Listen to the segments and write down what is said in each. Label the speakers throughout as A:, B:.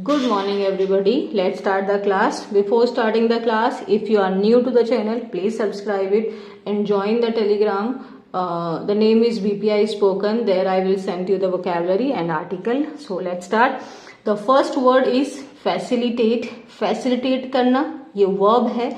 A: Good morning everybody. Let's start the class. Before starting the class, if you are new to the channel, please subscribe it and join the Telegram. The name is BPI Spoken. There I will send you the vocabulary and article. So let's start. The first word is facilitate. Facilitate करना ये verb है.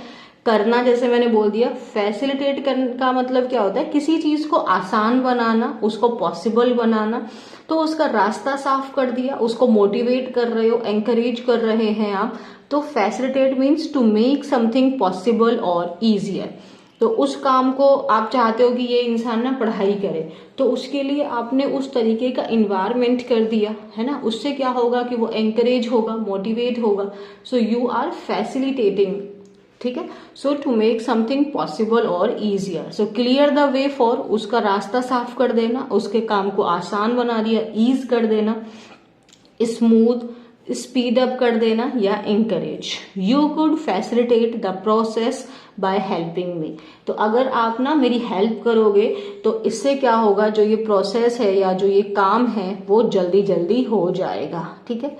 A: करना जैसे मैंने बोल दिया. Facilitate का मतलब क्या होता है? किसी चीज को आसान बनाना, उसको पॉसिबल बनाना. तो उसका रास्ता साफ कर दिया, उसको मोटिवेट कर रहे हो, एंकरेज कर रहे हैं आप. तो facilitate means to make something possible और इजियर. तो उस काम को आप चाहते हो कि ये इंसान ना पढ़ाई करे, तो उसके लिए आपने उस तरीके का इन्वायरमेंट कर दिया है ना. उससे क्या होगा कि वो एंकरेज होगा, मोटिवेट होगा. So you are facilitating. ठीक है. So to make something possible और easier. So clear the way for, उसका रास्ता साफ कर देना, उसके काम को आसान बना दिया, ईज कर देना. स्मूथ, स्पीड अप कर देना या encourage. You could facilitate the process by helping me. तो अगर आप ना मेरी हेल्प करोगे तो इससे क्या होगा, जो ये प्रोसेस है या जो ये काम है वो जल्दी जल्दी हो जाएगा. ठीक है.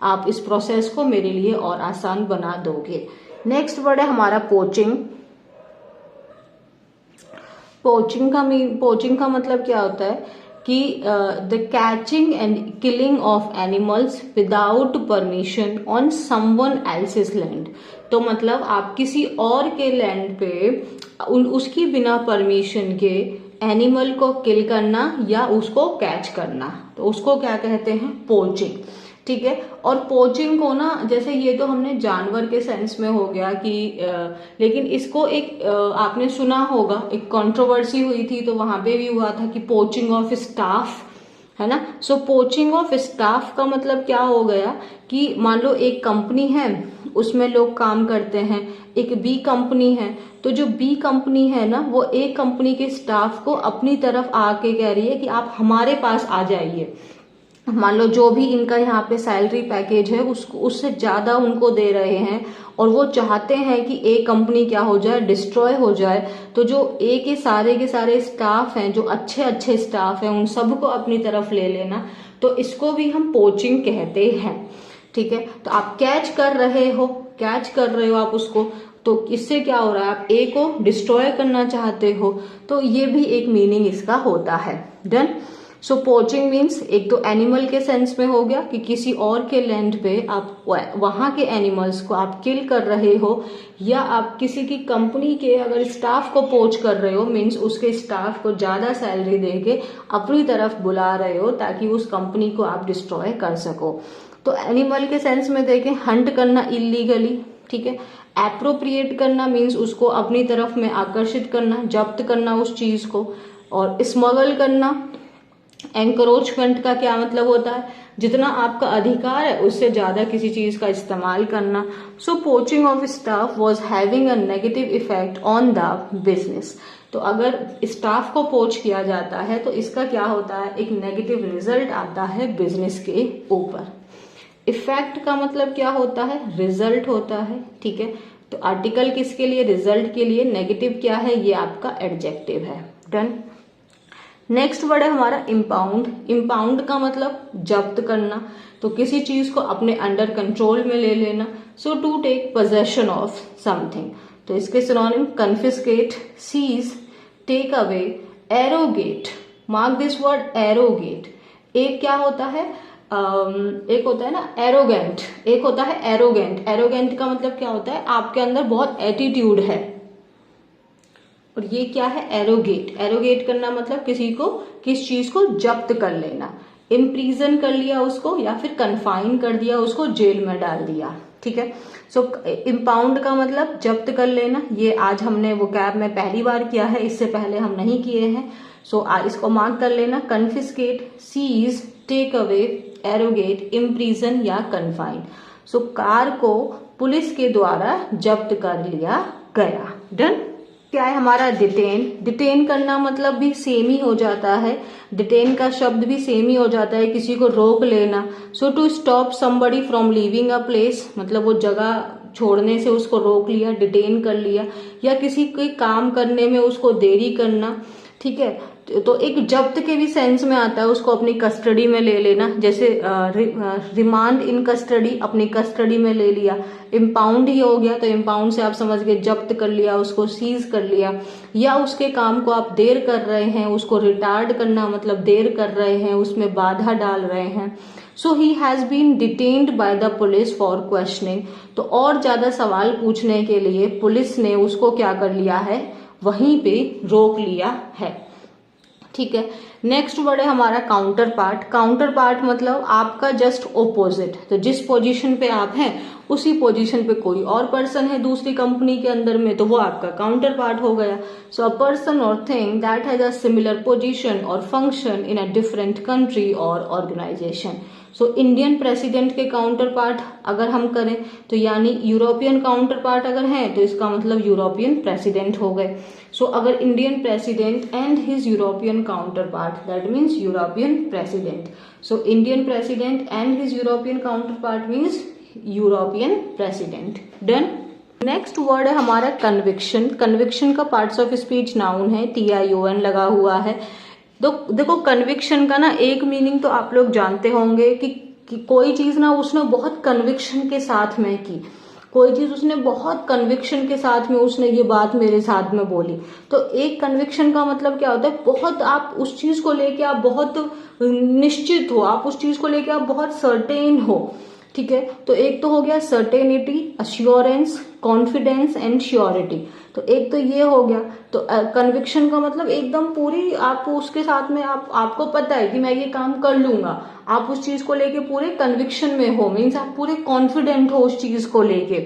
A: आप इस प्रोसेस को मेरे लिए और आसान बना दोगे. नेक्स्ट वर्ड है हमारा पोचिंग. पोचिंग का मतलब क्या होता है कि the catching and killing of animals without permission on someone else's land. तो मतलब आप किसी और के लैंड पे उसकी बिना परमिशन के एनिमल को किल करना या उसको कैच करना, तो उसको क्या कहते हैं? पोचिंग. ठीक है. और पोचिंग को ना, जैसे ये तो हमने जानवर के सेंस में हो गया कि लेकिन इसको एक आपने सुना होगा, एक कंट्रोवर्सी हुई थी तो वहां पे भी हुआ था कि पोचिंग ऑफ स्टाफ है ना. सो पोचिंग ऑफ स्टाफ का मतलब क्या हो गया कि मान लो एक कंपनी है, उसमें लोग काम करते हैं. एक बी कंपनी है, तो जो बी कंपनी है ना, वो ए कंपनी के स्टाफ को अपनी तरफ आके कह रही है कि आप हमारे पास आ जाइए. मान लो जो भी इनका यहाँ पे सैलरी पैकेज है उससे ज्यादा उनको दे रहे हैं और वो चाहते हैं कि ए कंपनी क्या हो जाए, डिस्ट्रॉय हो जाए. तो जो ए के सारे स्टाफ हैं, जो अच्छे अच्छे स्टाफ हैं, उन सबको अपनी तरफ ले लेना. तो इसको भी हम पोचिंग कहते हैं. ठीक है. तो आप कैच कर रहे हो आप उसको. तो इससे क्या हो रहा है, आप ए को डिस्ट्रॉय करना चाहते हो. तो ये भी एक मीनिंग इसका होता है. डन. सो पोचिंग मीन्स एक तो एनिमल के सेंस में हो गया कि किसी और के लैंड पे आप वहां के एनिमल्स को आप किल कर रहे हो, या आप किसी की कंपनी के अगर स्टाफ को पोच कर रहे हो, मीन्स उसके स्टाफ को ज्यादा सैलरी देके अपनी तरफ बुला रहे हो ताकि उस कंपनी को आप डिस्ट्रॉय कर सको. तो एनिमल के सेंस में देखें, हंट करना इलीगली. ठीक है. एप्रोप्रिएट करना मीन्स उसको अपनी तरफ में आकर्षित करना, जब्त करना उस चीज को. और स्मगल करना, एंक्रोचमेंट का क्या मतलब होता है, जितना आपका अधिकार है उससे ज्यादा किसी चीज का इस्तेमाल करना. So poaching of staff was having a negative effect on the business. तो अगर स्टाफ को पोच किया जाता है तो इसका क्या होता है, एक नेगेटिव रिजल्ट आता है बिजनेस के ऊपर. इफेक्ट का मतलब क्या होता है, रिजल्ट होता है. ठीक है. तो आर्टिकल किसके लिए, रिजल्ट के लिए. नेगेटिव क्या है, ये आपका एडजेक्टिव है. डन. नेक्स्ट वर्ड है हमारा इम्पाउंड. इम्पाउंड का मतलब जब्त करना. तो किसी चीज को अपने अंडर कंट्रोल में ले लेना. So to take possession of something. तो इसके synonym confiscate, seize, take away, arrogate. Mark this word arrogate. एक क्या होता है, एक होता है ना एरोगेंट, एक होता है एरोगेंट. एरोगेंट का मतलब क्या होता है, आपके अंदर बहुत एटीट्यूड है. और ये क्या है, एरोगेट. एरोगेट करना मतलब किस चीज को जब्त कर लेना. इम्प्रीजन कर लिया उसको, या फिर कन्फाइन कर दिया उसको, जेल में डाल दिया. ठीक है. सो इम्पाउंड का मतलब जब्त कर लेना. ये आज हमने वो कैब में पहली बार किया है, इससे पहले हम नहीं किए हैं. सो इसको मार्क कर लेना. Confiscate, seize, take away, arrogate, imprison या कन्फाइन. सो कार को पुलिस के द्वारा जब्त कर लिया गया. डन. क्या है हमारा डिटेन. डिटेन करना मतलब भी सेम ही हो जाता है. डिटेन का शब्द भी सेम ही हो जाता है, किसी को रोक लेना. So to stop somebody from leaving a place, मतलब वो जगह छोड़ने से उसको रोक लिया, डिटेन कर लिया. या किसी के काम करने में उसको देरी करना. ठीक है। तो एक जब्त के भी सेंस में आता है, उसको अपनी कस्टडी में ले लेना, जैसे रिमांड इन कस्टडी, अपनी कस्टडी में ले लिया। इम्पाउंड ही हो गया, तो इम्पाउंड से आप समझ गए जब्त कर लिया, उसको सीज कर लिया। या उसके काम को आप देर कर रहे हैं, उसको रिटार्ड करना मतलब देर कर रहे हैं, उसमें बाधा डाल रहे हैं। So he has been detained by the police for questioning. तो और ज्यादा सवाल पूछने के लिए पुलिस ने उसको क्या कर लिया है, वहीं पे रोक लिया है। ठीक है। नेक्स्ट वर्ड है हमारा काउंटर पार्ट। काउंटर पार्ट मतलब आपका जस्ट ओपोजिट। तो जिस पोजीशन पे आप हैं उसी पोजीशन पे कोई और पर्सन है दूसरी कंपनी के अंदर में, तो वो आपका काउंटर पार्ट हो गया। So a person or thing that has a similar position or function in a different country or organisation. So Indian president के काउंटर पार्ट अगर हम करें तो यानी यूरोपियन काउंटर पार्ट अगर है तो इसका मतलब यूरोपियन प्रेसिडेंट हो गए। सो अगर Indian president and his European counter part, that means European president. So Indian president and his European counter part means European president. Done. Next word है हमारा कन्विक्शन। कन्विक्शन का पार्ट्स ऑफ स्पीच नाउन है, TION लगा हुआ है। तो देखो conviction का ना एक मीनिंग तो आप लोग जानते होंगे कि कोई चीज ना उसने बहुत कन्विक्शन के साथ में की, कोई चीज उसने बहुत कन्विक्शन के साथ में उसने ये बात मेरे साथ में बोली। तो एक कन्विक्शन का मतलब क्या होता है, बहुत आप उस चीज को लेके आप बहुत निश्चित हो, आप उस चीज को लेके आप बहुत सर्टेन हो। ठीक है। तो एक तो हो गया certainty, assurance, confidence and surety. तो एक तो ये हो गया। तो कन्विक्शन का मतलब एकदम पूरी आप उसके साथ में आपको पता है कि मैं ये काम कर लूंगा, आप उस चीज को लेके पूरे कन्विक्शन में हो, मीन्स आप पूरे कॉन्फिडेंट हो उस चीज को लेके।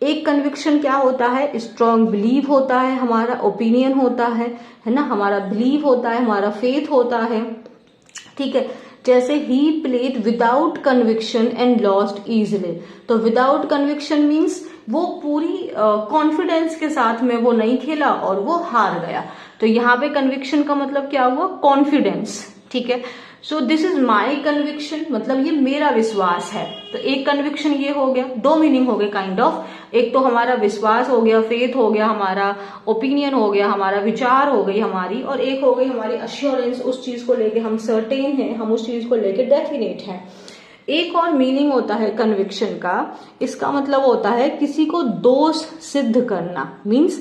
A: एक कन्विक्शन क्या होता है, स्ट्रॉन्ग बिलीव होता है, हमारा ओपिनियन होता है ना, हमारा बिलीव होता है, हमारा फेथ होता है। ठीक है। जैसे he played without conviction and lost easily. तो विदाउट कन्विक्शन मीन्स वो पूरी कॉन्फिडेंस के साथ में वो नहीं खेला और वो हार गया। तो यहाँ पे कन्विक्शन का मतलब क्या हुआ, कॉन्फिडेंस। ठीक है। So this is my conviction मतलब ये मेरा विश्वास है। तो एक कन्विक्शन ये हो गया, दो मीनिंग हो गए काइंड ऑफ। एक तो हमारा विश्वास हो गया, फेथ हो गया, हमारा ओपिनियन हो गया, हमारा विचार हो गई हमारी, और एक हो गई हमारी अश्योरेंस, उस चीज को लेके हम सर्टेन हैं, हम उस चीज को लेके डेफिनेट हैं। एक और मीनिंग होता है कन्विक्शन का, इसका मतलब होता है किसी को दोष सिद्ध करना, means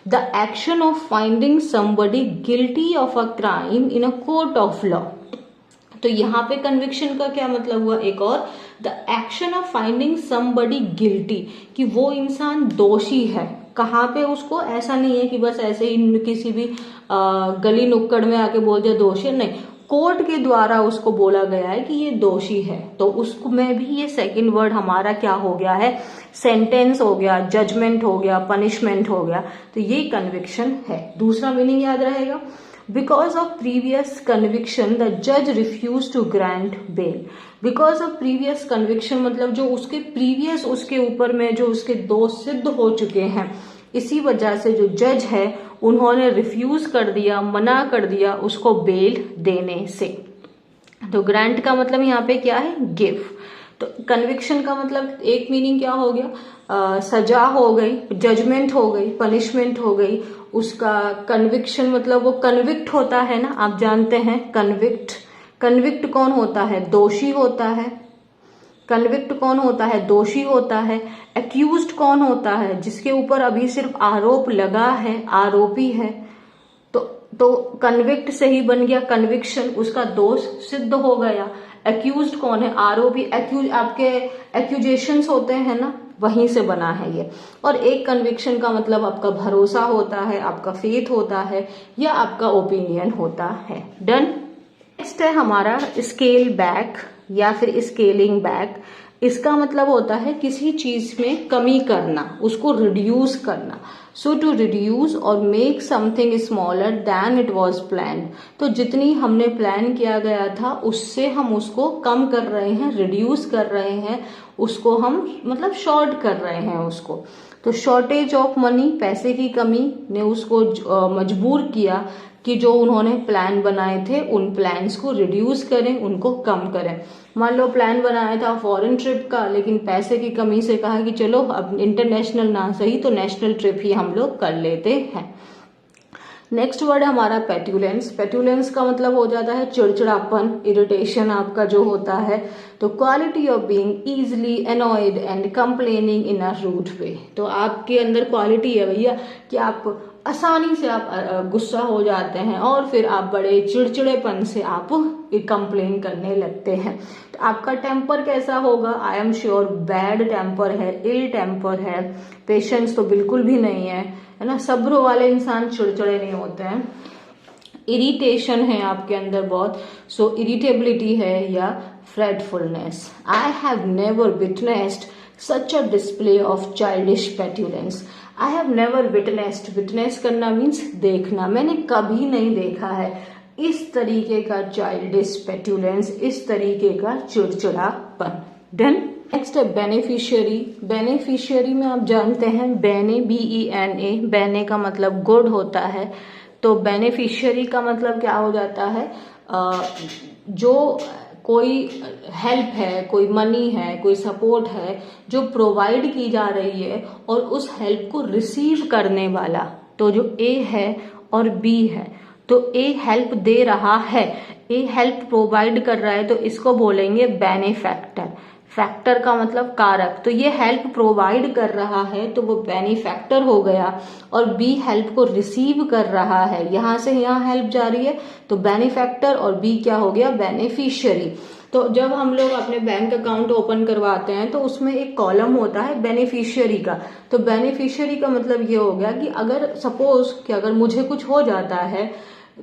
A: the action of finding somebody guilty of a crime in a court of law. तो यहाँ पे कन्विक्शन का क्या मतलब हुआ, एक और, the action of finding somebody guilty, कि वो इंसान दोषी है। कहाँ पे उसको, ऐसा नहीं है कि बस ऐसे ही किसी भी गली नुक्कड़ में आके बोल दिया दोषी, नहीं, कोर्ट के द्वारा उसको बोला गया है कि ये दोषी है। तो उसको में भी ये सेकंड वर्ड हमारा क्या हो गया है, सेंटेंस हो गया, जजमेंट हो गया, पनिशमेंट हो गया। तो ये कन्विक्शन है। दूसरा मीनिंग याद रहेगा, because of previous conviction the जज refuse to grant bail. Because of previous conviction मतलब जो उसके प्रीवियस उसके ऊपर में जो उसके दोष सिद्ध हो चुके हैं, इसी वजह से जो जज है उन्होंने रिफ्यूज कर दिया, मना कर दिया उसको बेल देने से। तो ग्रांट का मतलब यहाँ पे क्या है, गिव। तो कन्विक्शन का मतलब एक मीनिंग क्या हो गया, सजा हो गई, जजमेंट हो गई, पनिशमेंट हो गई। उसका कन्विक्शन मतलब वो कन्विक्ट होता है ना, आप जानते हैं कन्विक्ट, कन्विक्ट कौन होता है, दोषी होता है। कन्विक्ट कौन होता है, दोषी होता है। एक्यूज्ड कौन होता है, जिसके ऊपर अभी सिर्फ आरोप लगा है, आरोपी है। तो कन्विक्ट से ही बन गया कन्विक्शन, उसका दोष सिद्ध हो गया। एक्यूज्ड कौन है, आरोपी। एक्यूज आपके एक्यूजेशंस होते हैं ना, वहीं से बना है ये। और एक कन्विक्शन का मतलब आपका भरोसा होता है, आपका फेथ होता है, या आपका ओपिनियन होता है। डन। नेक्स्ट है हमारा स्केल बैक या फिर स्केलिंग बैक। इसका मतलब होता है किसी चीज में कमी करना, उसको रिड्यूस करना। सो टू रिड्यूस और make something smaller than it was plan. तो जितनी हमने प्लान किया गया था उससे हम उसको कम कर रहे हैं, रिड्यूस कर रहे हैं, उसको हम मतलब शॉर्ट कर रहे हैं उसको। तो शॉर्टेज ऑफ मनी, पैसे की कमी ने उसको मजबूर किया कि जो उन्होंने प्लान बनाए थे उन प्लान्स को रिड्यूस करें, उनको कम करें। मान लो प्लान बनाया था फॉरेन ट्रिप का, लेकिन पैसे की कमी से कहा कि चलो अब इंटरनेशनल ना सही तो नेशनल ट्रिप ही हम लोग कर लेते हैं। नेक्स्ट वर्ड है हमारा पेट्यूलेंस। पेट्यूलेंस का मतलब हो जाता है चिड़चिड़ापन, इरिटेशन आपका जो होता है। तो quality of being easily annoyed and complaining in a rude way. तो आपके अंदर क्वालिटी है भैया कि आप आसानी से आप गुस्सा हो जाते हैं और फिर आप बड़े चिड़चिड़ेपन से आप कंप्लेन करने लगते हैं। तो आपका टेम्पर कैसा होगा? I am sure bad temper है, इल टेम्पर है, पेशेंस तो बिल्कुल भी नहीं है ना। सब्र वाले इंसान चिड़चिड़े नहीं होते हैं। इरिटेशन है आपके अंदर बहुत, सो इरिटेबिलिटी है या fretfulness. I have never witnessed such a display of childish petulance. I have never witnessed, witness करना मीन्स देखना, मैंने कभी नहीं देखा है इस तरीके का चाइल्डिश पेट्यूलेंस, इस तरीके का चिड़चिड़ापन। डन। नेक्स्ट है बेनिफिशियरी। बेनिफिशियरी में आप जानते हैं बेने, BENA, बेने का मतलब गुड होता है। तो बेनिफिशियरी का मतलब क्या हो जाता है? जो कोई हेल्प है, कोई मनी है, कोई सपोर्ट है जो प्रोवाइड की जा रही है और उस हेल्प को रिसीव करने वाला। तो जो ए है और बी है, तो ए हेल्प दे रहा है, ए हेल्प प्रोवाइड कर रहा है, तो इसको बोलेंगे बेनिफैक्टर। फैक्टर का मतलब कारक। तो ये हेल्प प्रोवाइड कर रहा है तो वो बेनिफैक्टर हो गया, और बी हेल्प को रिसीव कर रहा है, यहां से यहां हेल्प जा रही है, तो बेनिफैक्टर, और बी क्या हो गया? बेनिफिशियरी। तो जब हम लोग अपने बैंक अकाउंट ओपन करवाते हैं तो उसमें एक कॉलम होता है बेनिफिशियरी का। तो बेनिफिशियरी का मतलब ये हो गया कि अगर सपोज कि अगर मुझे कुछ हो जाता है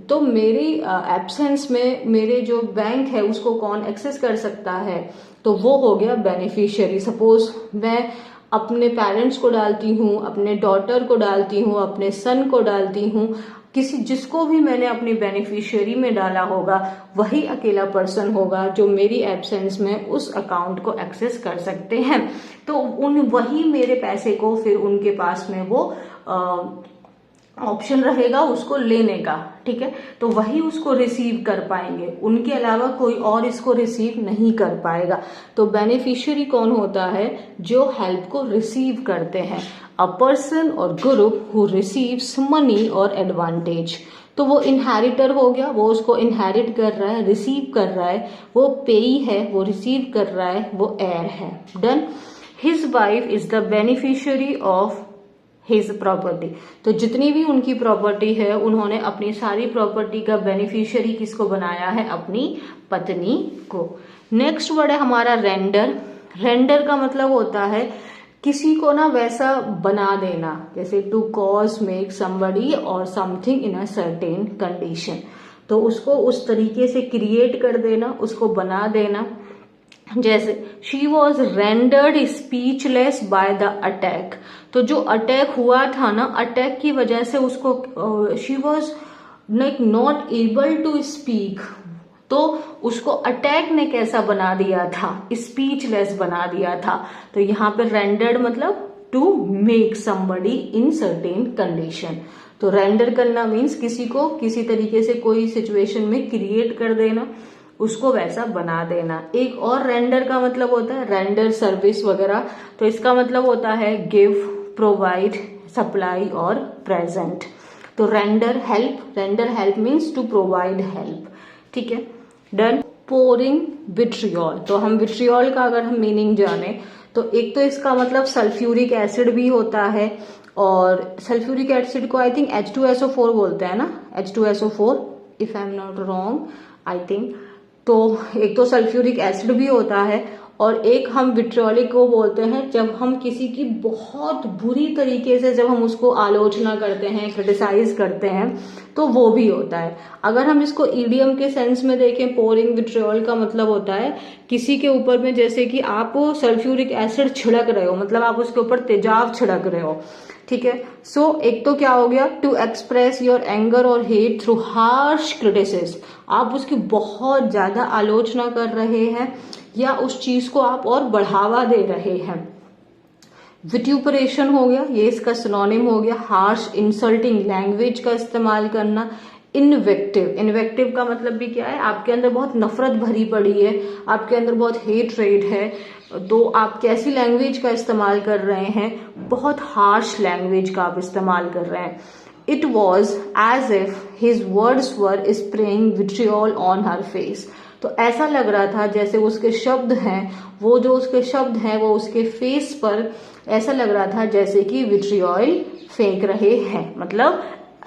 A: तो मेरी एब्सेंस में मेरे जो बैंक है उसको कौन एक्सेस कर सकता है? तो वो हो गया बेनिफिशियरी। सपोज मैं अपने पेरेंट्स को डालती हूँ, अपने डॉटर को डालती हूँ, अपने सन को डालती हूँ, किसी जिसको भी मैंने अपनी बेनिफिशियरी में डाला होगा वही अकेला पर्सन होगा जो मेरी एब्सेंस में उस अकाउंट को एक्सेस कर सकते हैं। तो वही मेरे पैसे को फिर उनके पास में वो ऑप्शन रहेगा उसको लेने का, ठीक है। तो वही उसको रिसीव कर पाएंगे, उनके अलावा कोई और इसको रिसीव नहीं कर पाएगा। तो बेनिफिशियरी कौन होता है? जो हेल्प को रिसीव करते हैं। अ पर्सन और ग्रुप हु रिसीव्स मनी और एडवांटेज। तो वो इनहेरिटर हो गया, वो उसको इनहेरिट कर रहा है, रिसीव कर रहा है। वो पेई है, वो रिसीव कर रहा है, वो एयर है। Done. His wife is the beneficiary of his property. तो जितनी भी उनकी प्रॉपर्टी है उन्होंने अपनी सारी प्रॉपर्टी का बेनिफिशियरी किसको बनाया है? अपनी पत्नी को। नेक्स्ट वर्ड है हमारा रेंडर। रेंडर का मतलब होता है किसी को ना वैसा बना देना, जैसे टू कॉज मेक समबडी और something in a certain condition. तो उसको उस तरीके से क्रिएट कर देना, उसको बना देना। जैसे she was rendered speechless by the attack. तो जो अटैक हुआ था ना, अटैक की वजह से उसको she was like not able to speak. तो उसको अटैक ने कैसा बना दिया था? स्पीचलेस बना दिया था। तो यहाँ पे रेंडर्ड मतलब to make somebody in certain condition. तो रेंडर करना मीन्स किसी को किसी तरीके से कोई सिचुएशन में क्रिएट कर देना, उसको वैसा बना देना। एक और रेंडर का मतलब होता है रेंडर सर्विस वगैरह। तो इसका मतलब होता है गिव, प्रोवाइड, सप्लाई और प्रेजेंट। तो render help means to provide help, ठीक है। डन। Pouring vitriol. तो हम विट्रियोल का अगर हम मीनिंग जाने तो एक तो इसका मतलब सल्फ्यूरिक एसिड भी होता है, और सल्फ्यूरिक एसिड को आई थिंक H2SO4 बोलते हैं ना, H2SO4 if I am not wrong I think. तो एक तो सल्फ्यूरिक एसिड भी होता है, और एक हम विट्रियोलिक को बोलते हैं जब हम किसी की बहुत बुरी तरीके से जब हम उसको आलोचना करते हैं, क्रिटिसाइज करते हैं, तो वो भी होता है। अगर हम इसको ईडियम के सेंस में देखें, पोरिंग विट्रियोल का मतलब होता है किसी के ऊपर में, जैसे कि आप सल्फ्यूरिक एसिड छिड़क रहे हो, मतलब आप उसके ऊपर तेजाब छिड़क रहे हो, ठीक है। सो एक तो क्या हो गया? टू एक्सप्रेस योर एंगर और हेट थ्रू हार्श क्रिटिसिज्म। आप उसकी बहुत ज्यादा आलोचना कर रहे हैं या उस चीज को आप और बढ़ावा दे रहे हैं। विट्यूपरेशन हो गया, ये इसका सिनोनिम हो गया। हार्श इंसल्टिंग लैंग्वेज का इस्तेमाल करना। इन्वेक्टिव का मतलब भी क्या है? आपके अंदर बहुत नफरत भरी पड़ी है, आपके अंदर बहुत हेट है, तो आप कैसी लैंग्वेज का इस्तेमाल कर रहे हैं? बहुत हार्श लैंग्वेज का आप इस्तेमाल कर रहे हैं। It was as if his words were spraying vitriol on her face. तो ऐसा लग रहा था जैसे उसके शब्द हैं, वो जो उसके शब्द हैं वो उसके फेस पर ऐसा लग रहा था जैसे कि विट्रियल फेंक रहे हैं, मतलब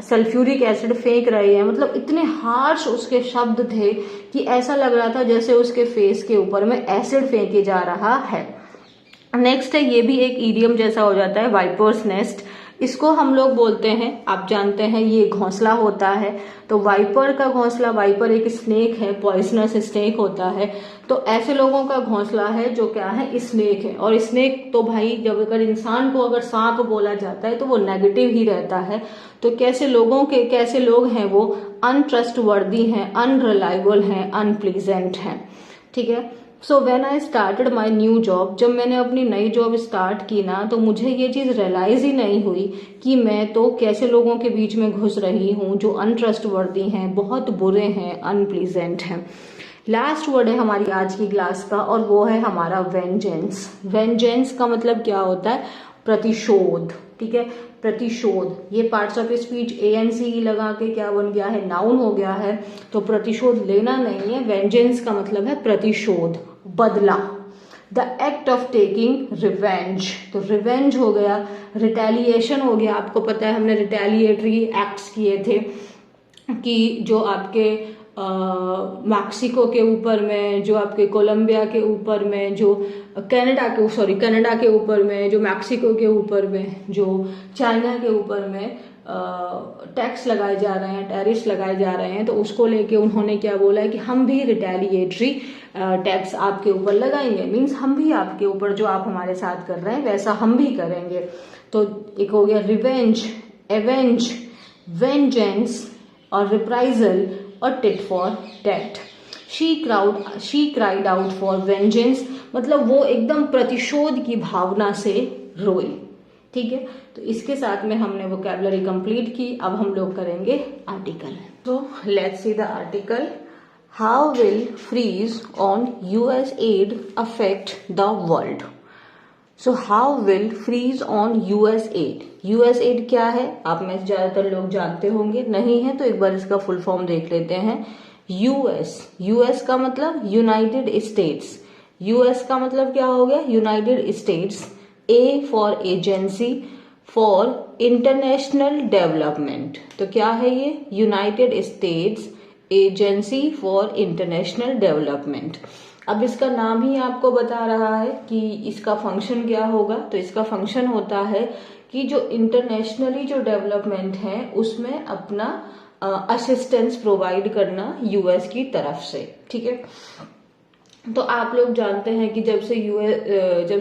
A: सल्फ्यूरिक एसिड फेंक रहे हैं। मतलब इतने हार्श उसके शब्द थे कि ऐसा लग रहा था जैसे उसके फेस के ऊपर में एसिड फेंके जा रहा है। नेक्स्ट है, ये भी एक ईडियम जैसा हो जाता है, वाइपर्स नेस्ट। इसको हम लोग बोलते हैं, आप जानते हैं ये घोंसला होता है। तो वाइपर का घोंसला, वाइपर एक स्नेक है, पॉइजनस स्नेक होता है। तो ऐसे लोगों का घोंसला है जो क्या है, स्नेक है। और स्नेक तो भाई जब अगर इंसान को अगर सांप बोला जाता है तो वो नेगेटिव ही रहता है। तो कैसे लोग हैं वो, अनट्रस्टवर्दी हैं, अनरिलायबल हैं, अनप्लीजेंट हैं। ठीक है। So when I started my new job, जब मैंने अपनी नई जॉब स्टार्ट की ना, तो मुझे ये चीज रियलाइज ही नहीं हुई कि मैं तो कैसे लोगों के बीच में घुस रही हूँ जो अनट्रस्टवर्दी हैं, बहुत बुरे हैं, अनप्लीजेंट हैं। लास्ट वर्ड है हमारी आज की क्लास का और वो है हमारा वेंजेंस। वेंजेंस का मतलब क्या होता है, प्रतिशोध। ठीक है, प्रतिशोध। ये पार्ट्स ऑफ स्पीच ANCE लगा के क्या बन गया है, नाउन हो गया है। तो प्रतिशोध लेना नहीं है, वेंजेंस का मतलब है प्रतिशोध, बदला। The act of taking revenge, तो रिवेंज हो गया, रिटेलिएशन हो गया। आपको पता है हमने रिटेलिएटरी एक्ट्स किए थे कि जो आपके मैक्सिको के ऊपर में, जो आपके कोलंबिया के ऊपर में, जो कनाडा के ऊपर में, जो मैक्सिको के ऊपर में, जो चाइना के ऊपर में टैक्स लगाए जा रहे हैं, टैरिफ्स लगाए जा रहे हैं, तो उसको लेके उन्होंने क्या बोला है कि हम भी रिटेलिएटरी टैक्स आपके ऊपर लगाएंगे। मीन्स हम भी आपके ऊपर जो आप हमारे साथ कर रहे हैं वैसा हम भी करेंगे। तो एक हो गया रिवेंज, एवेंज, वेंजेंस और रिप्राइजल और tit for tat. She cried out for vengeance, मतलब वो एकदम प्रतिशोध की भावना से रोई। ठीक है, तो इसके साथ में हमने वोकैबुलरी कंप्लीट की। अब हम लोग करेंगे आर्टिकल। तो let's see the article. How will freeze on US aid affect the world? So how will freeze on US aid? US aid क्या है, आप में ज्यादातर लोग जानते होंगे, नहीं है तो एक बार इसका फुल फॉर्म देख लेते हैं। US का मतलब यूनाइटेड स्टेट्स। US का मतलब क्या हो गया, United states. A for agency for international development, तो क्या है ये, United states agency for international development. अब इसका नाम ही आपको बता रहा है कि इसका फंक्शन क्या होगा। तो इसका फंक्शन होता है कि जो इंटरनेशनली जो डेवलपमेंट है उसमें अपना असिस्टेंस प्रोवाइड करना US की तरफ से। ठीक है, तो आप लोग जानते हैं कि जब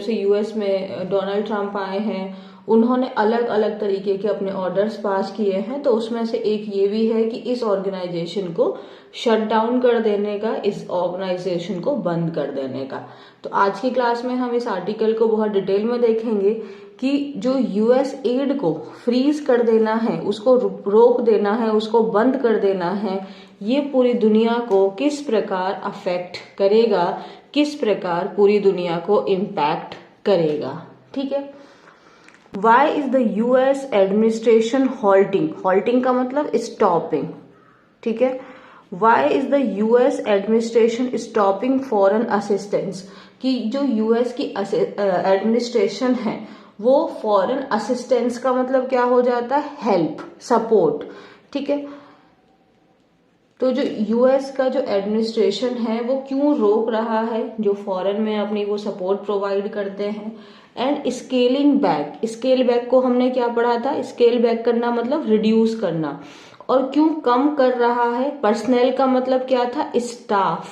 A: से US में डोनाल्ड ट्रंप आए हैं, उन्होंने अलग अलग तरीके के अपने ऑर्डर्स पास किए हैं। तो उसमें से एक ये भी है कि इस ऑर्गेनाइजेशन को शट डाउन कर देने का, इस ऑर्गेनाइजेशन को बंद कर देने का। तो आज की क्लास में हम इस आर्टिकल को बहुत डिटेल में देखेंगे कि जो US एड को फ्रीज कर देना है, उसको रोक देना है, उसको बंद कर देना है, ये पूरी दुनिया को किस प्रकार अफेक्ट करेगा, किस प्रकार पूरी दुनिया को इम्पैक्ट करेगा। ठीक है, Why is the US administration halting? Halting का मतलब stopping. ठीक है, Why is the US administration stopping foreign assistance? कि जो US की एडमिनिस्ट्रेशन है वो फॉरेन असिस्टेंस का मतलब क्या हो जाता है, हेल्प, सपोर्ट। ठीक है, तो जो US का जो एडमिनिस्ट्रेशन है वो क्यों रोक रहा है जो फॉरेन में अपनी वो सपोर्ट प्रोवाइड करते हैं। And scaling back, scale back को हमने क्या पढ़ा था, स्केल बैक करना मतलब रिड्यूस करना। और क्यों कम कर रहा है, पर्सनल का मतलब क्या था, स्टाफ।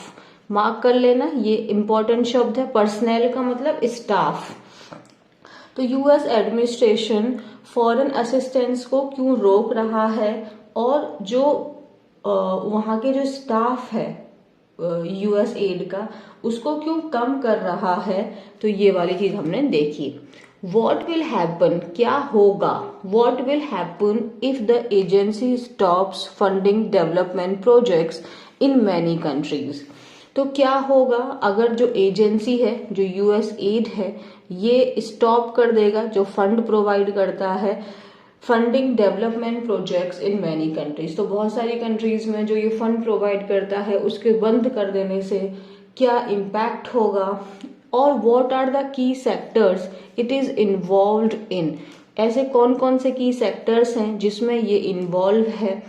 A: मार्क कर लेना, ये इंपॉर्टेंट शब्द है, पर्सनल का मतलब स्टाफ। तो US एडमिनिस्ट्रेशन फॉरेन असिस्टेंस को क्यों रोक रहा है और जो वहां के जो स्टाफ है US एड का उसको क्यों कम कर रहा है। तो ये वाली चीज हमने देखी। What will happen, क्या होगा, What will happen if the agency stops funding development projects in many countries? तो क्या होगा अगर जो एजेंसी है, जो US एड है, ये स्टॉप कर देगा जो फंड प्रोवाइड करता है funding development projects in many countries. तो बहुत सारी कंट्रीज में जो ये फंड प्रोवाइड करता है उसके बंद कर देने से क्या इम्पैक्ट होगा, और what are the key sectors it is involved in, ऐसे कौन कौन से की सेक्टर्स हैं जिसमें ये इन्वॉल्व है।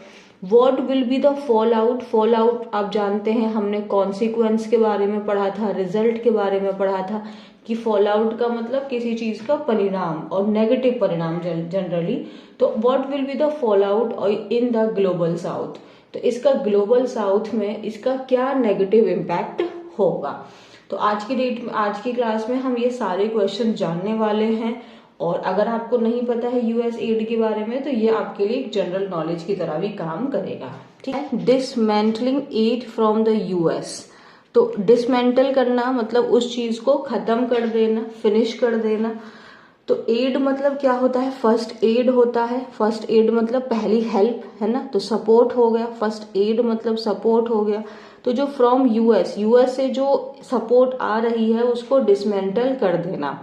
A: What will be the fall out, fall out आप जानते हैं हमने कॉन्सिक्वेंस के बारे में पढ़ा था, रिजल्ट के बारे में पढ़ा था कि फॉल आउट का मतलब किसी चीज का परिणाम और नेगेटिव परिणाम जनरली। तो what will be the fall out in the global south, तो इसका ग्लोबल साउथ में इसका क्या नेगेटिव इम्पैक्ट होगा। तो आज की डेट में, आज की क्लास में हम ये सारे क्वेश्चन जानने वाले हैं। और अगर आपको नहीं पता है यूएस एड के बारे में तो ये आपके लिए एक जनरल नॉलेज की तरह भी काम करेगा, ठीक है। Dismantling aid from the US, तो डिसमेंटल करना मतलब उस चीज को खत्म कर देना, फिनिश कर देना। तो एड मतलब क्या होता है, फर्स्ट एड होता है। फर्स्ट एड मतलब पहली हेल्प है ना, तो सपोर्ट हो गया, फर्स्ट एड मतलब सपोर्ट हो गया। तो जो फ्रॉम यूएस, यूएस से जो सपोर्ट आ रही है उसको डिसमेंटल कर देना।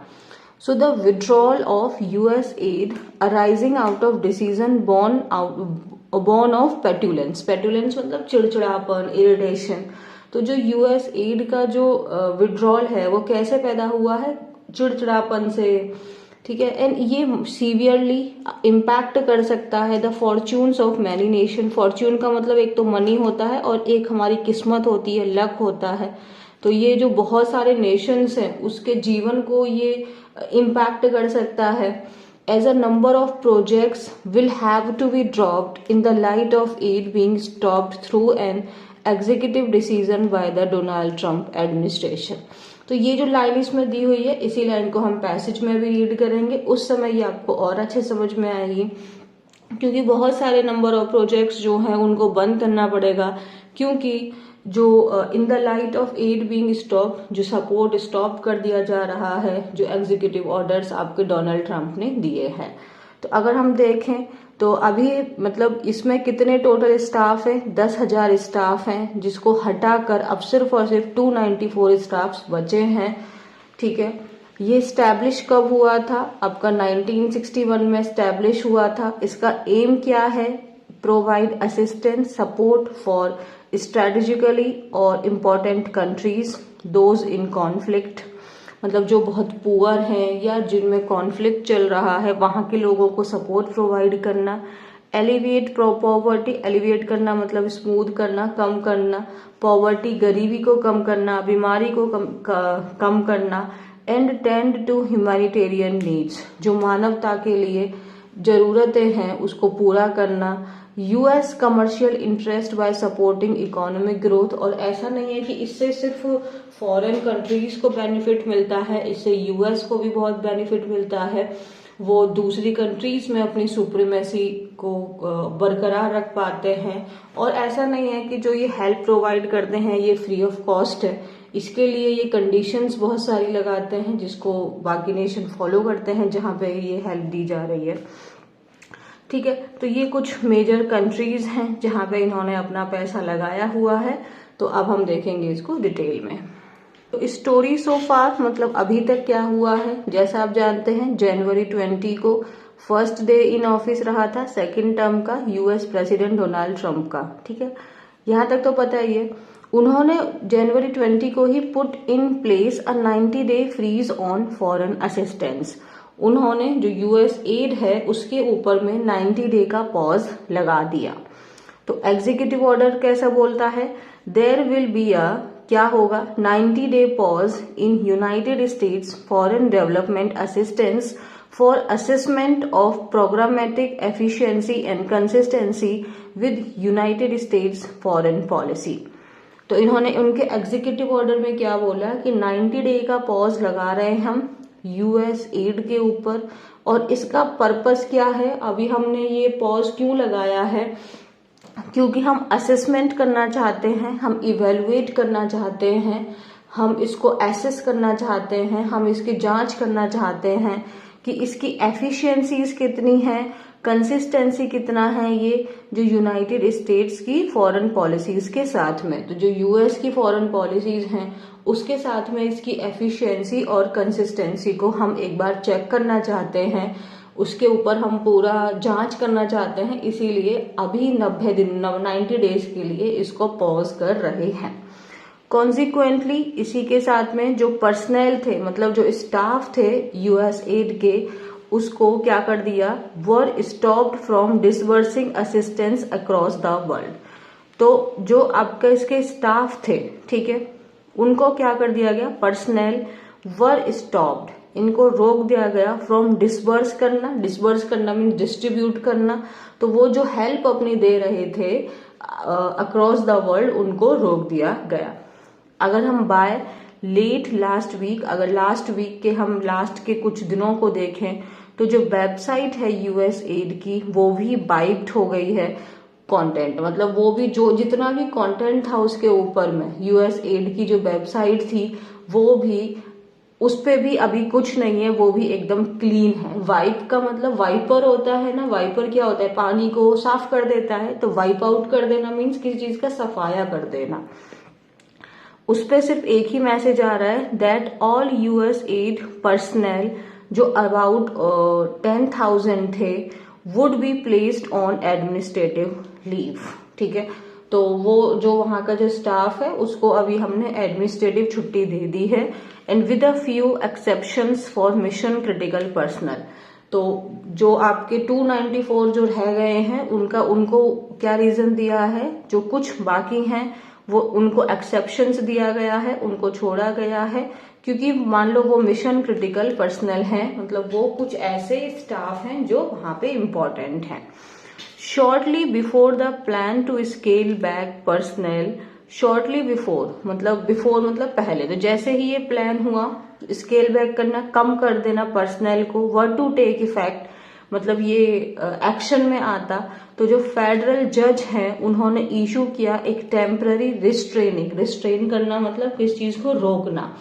A: So the withdrawal of US aid arising out of decision born of petulance, petulance मतलब चिड़चिड़ापन, इरिटेशन। तो जो यूएस एड का जो विड्रॉल है वो कैसे पैदा हुआ है, चिड़चिड़ापन से, ठीक है। एंड ये सीवियरली इम्पैक्ट कर सकता है the fortunes of many nation. Fortune का मतलब एक तो मनी होता है और एक हमारी किस्मत होती है, लक होता है। तो ये जो बहुत सारे नेशंस हैं उसके जीवन को ये इम्पैक्ट कर सकता है। As a number of projects will have to be dropped in the light of aid being stopped through an executive decision by the Donald Trump administration. तो ये जो लाइन इसमें दी हुई है, इसी लाइन को हम पैसेज में भी रीड करेंगे, उस समय ये आपको और अच्छे समझ में आएगी। क्योंकि बहुत सारे नंबर ऑफ प्रोजेक्ट्स जो हैं उनको बंद करना पड़ेगा, क्योंकि जो in the light of aid being stop, जो सपोर्ट स्टॉप कर दिया जा रहा है, जो एग्जीक्यूटिव ऑर्डर्स आपके डोनाल्ड ट्रंप ने दिए हैं। तो अगर हम देखें तो अभी मतलब इसमें कितने टोटल स्टाफ है, 10,000 स्टाफ हैं, जिसको हटाकर अब सिर्फ और सिर्फ 294 स्टाफ बचे हैं, ठीक है। ये स्टैब्लिश कब हुआ था, आपका 1961 में स्टैब्लिश हुआ था। इसका एम क्या है, provide assistance support for strategically or important countries those in conflict, मतलब जो बहुत पुअर हैं या जिनमें कॉन्फ्लिक्ट चल रहा है वहां के लोगों को सपोर्ट प्रोवाइड करना। एलिविएट पॉवर्टी, एलिविएट करना मतलब स्मूथ करना, कम करना। पॉवर्टी गरीबी को कम करना, बीमारी को कम करना। And tend to humanitarian needs, जो मानवता के लिए जरूरतें हैं उसको पूरा करना। US commercial interest by supporting economic growth, और ऐसा नहीं है कि इससे सिर्फ फॉरेन कंट्रीज को बेनिफिट मिलता है, इससे यूएस को भी बहुत बेनिफिट मिलता है। वो दूसरी कंट्रीज में अपनी सुप्रीमेसी को बरकरार रख पाते हैं। और ऐसा नहीं है कि जो ये हेल्प प्रोवाइड करते हैं ये फ्री ऑफ कॉस्ट है, इसके लिए ये कंडीशंस बहुत सारी लगाते हैं जिसको बाकी नेशन फॉलो करते हैं जहां पे ये हेल्प दी जा रही है, ठीक है। तो ये कुछ मेजर कंट्रीज हैं जहां पे इन्होंने अपना पैसा लगाया हुआ है। तो अब हम देखेंगे इसको डिटेल में। तो स्टोरी सो फार मतलब अभी तक क्या हुआ है, जैसा आप जानते हैं जनवरी 20 को फर्स्ट डे इन ऑफिस रहा था सेकेंड टर्म का यूएस प्रेसिडेंट डोनाल्ड ट्रंप का, ठीक है। यहाँ तक तो पता ही है। उन्होंने जनवरी 20 को ही put in place a 90 day freeze on foreign assistance. उन्होंने जो यूएस एड है उसके ऊपर में 90 डे का पॉज लगा दिया। तो एग्जीक्यूटिव ऑर्डर कैसा बोलता है, देयर विल बी अ क्या होगा 90 day pause in United states foreign development assistance for assessment of programmatic efficiency and consistency with United states foreign policy. तो इन्होंने उनके एग्जीक्यूटिव ऑर्डर में क्या बोला कि 90 डे का पॉज लगा रहे हैं हम यूएस एड के ऊपर। और इसका पर्पस क्या है, अभी हमने ये पॉज क्यों लगाया है, क्योंकि हम असेसमेंट करना चाहते हैं, हम इवेलुएट करना चाहते हैं, हम इसको एसेस करना चाहते हैं, हम इसकी जांच करना चाहते हैं कि इसकी एफिशिएंसीज कितनी है, कंसिस्टेंसी कितना है ये जो यूनाइटेड स्टेट्स की फॉरेन पॉलिसीज के साथ में। तो जो यूएस की फॉरेन पॉलिसीज हैं उसके साथ में इसकी एफिशिएंसी और कंसिस्टेंसी को हम एक बार चेक करना चाहते हैं। उसके ऊपर हम पूरा जांच करना चाहते हैं, इसीलिए अभी 90 दिन 90 डेज के लिए इसको पॉज कर रहे हैं। कॉन्सिक्वेंटली इसी के साथ में जो पर्सनल थे, मतलब जो स्टाफ थे यूएसएड के, उसको क्या कर दिया, were stopped from disbursing assistance across the world. तो जो आपका इसके स्टाफ थे, ठीक है, उनको क्या कर दिया गया, पर्सनल वर स्टॉप्ड, इनको रोक दिया गया फ्रॉम डिसबर्स करना मीन डिस्ट्रीब्यूट करना। तो वो जो हेल्प अपनी दे रहे थे अक्रॉस द वर्ल्ड, उनको रोक दिया गया। अगर हम बाय लेट लास्ट वीक, अगर लास्ट वीक के हम लास्ट के कुछ दिनों को देखें तो जो वेबसाइट है यूएसएड की वो भी वाइप्ड हो गई है कंटेंट, मतलब वो भी जो जितना भी कंटेंट था उसके ऊपर में यूएसएड की जो वेबसाइट थी वो भी, उस पे भी अभी कुछ नहीं है, वो भी एकदम क्लीन है। वाइप का मतलब वाइपर होता है ना, वाइपर क्या होता है, पानी को साफ कर देता है, तो वाइप आउट कर देना मीन्स किसी चीज का सफाया कर देना। उस पर सिर्फ एक ही मैसेज आ रहा है, दैट ऑल यूएसएड पर्सनल जो अबाउट 10,000 थे would be placed on administrative leave. ठीक है, तो वो जो वहां का जो स्टाफ है उसको अभी हमने एडमिनिस्ट्रेटिव छुट्टी दे दी है, and with a few exceptions for mission critical personal. तो जो आपके 294 जो रह गए हैं उनको क्या रीजन दिया है, जो कुछ बाकी हैं वो उनको एक्सेप्शंस दिया गया है, उनको छोड़ा गया है, क्योंकि मान लो वो मिशन क्रिटिकल पर्सनल हैं, मतलब वो कुछ ऐसे स्टाफ हैं जो वहां पे इम्पोर्टेंट हैं। Shortly before the plan to scale back personnel, shortly before मतलब पहले, तो जैसे ही ये प्लान हुआ स्केल बैक करना, कम कर देना पर्सनल को, वर टू टेक इफेक्ट, मतलब ये एक्शन में आता, तो जो फेडरल जज हैं उन्होंने इशू किया एक टेम्पररी रिस्ट्रेन करना मतलब किस चीज को रोकना,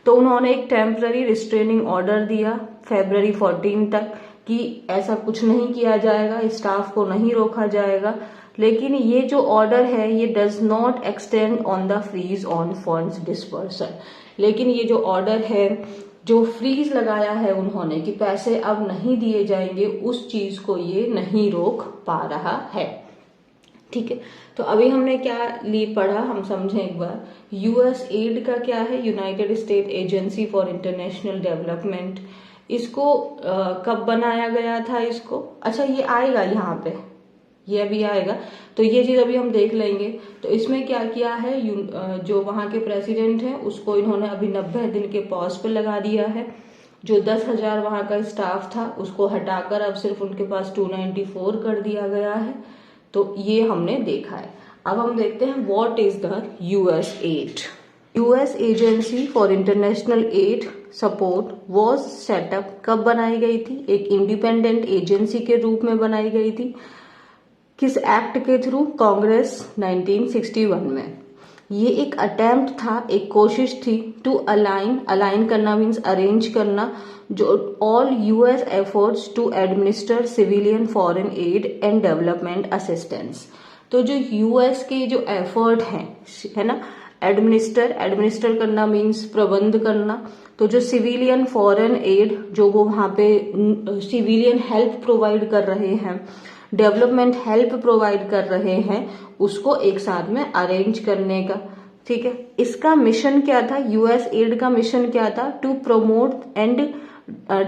A: तो उन्होंने एक टेम्पररी रिस्ट्रेनिंग ऑर्डर दिया February 14 तक कि ऐसा कुछ नहीं किया जाएगा, स्टाफ को नहीं रोका जाएगा। लेकिन ये जो ऑर्डर है ये does not extend on the freeze on funds dispersal. लेकिन ये जो ऑर्डर है, जो फ्रीज लगाया है उन्होंने कि पैसे अब नहीं दिए जाएंगे, उस चीज को ये नहीं रोक पा रहा है। ठीक है, तो अभी हमने क्या पढ़ा, हम समझें एक बार। यूएसएड का क्या है, United state agency for international development. इसको कब बनाया गया था इसको, अच्छा ये आएगा यहाँ पे, ये अभी आएगा, तो ये चीज अभी हम देख लेंगे। तो इसमें क्या किया है, जो वहां के प्रेसिडेंट हैं उसको इन्होंने अभी 90 दिन के पॉज पे लगा दिया है। जो 10,000 वहां का स्टाफ था उसको हटाकर अब सिर्फ उनके पास 294 कर दिया गया है। तो ये हमने देखा है। अब हम देखते हैं what is the USAID. US agency for international aid support was set up, कब बनाई गई थी, एक इंडिपेंडेंट एजेंसी के रूप में बनाई गई थी। किस एक्ट के थ्रू, कांग्रेस 1961 में। ये एक अटेम्प्ट था, एक कोशिश थी टू अलाइन करना मीन्स अरेंज करना, जो all US efforts to administer civilian foreign aid and development assistance. तो जो यूएस के जो एफर्ट हैं, है ना, एडमिनिस्टर करना मीन्स प्रबंध करना, तो जो सिविलियन फॉरेन एड जो वो वहां पे सिविलियन हेल्प प्रोवाइड कर रहे हैं, डेवलपमेंट हेल्प प्रोवाइड कर रहे हैं, उसको एक साथ में अरेंज करने का। ठीक है, इसका मिशन क्या था, यूएसएड का मिशन क्या था, to promote and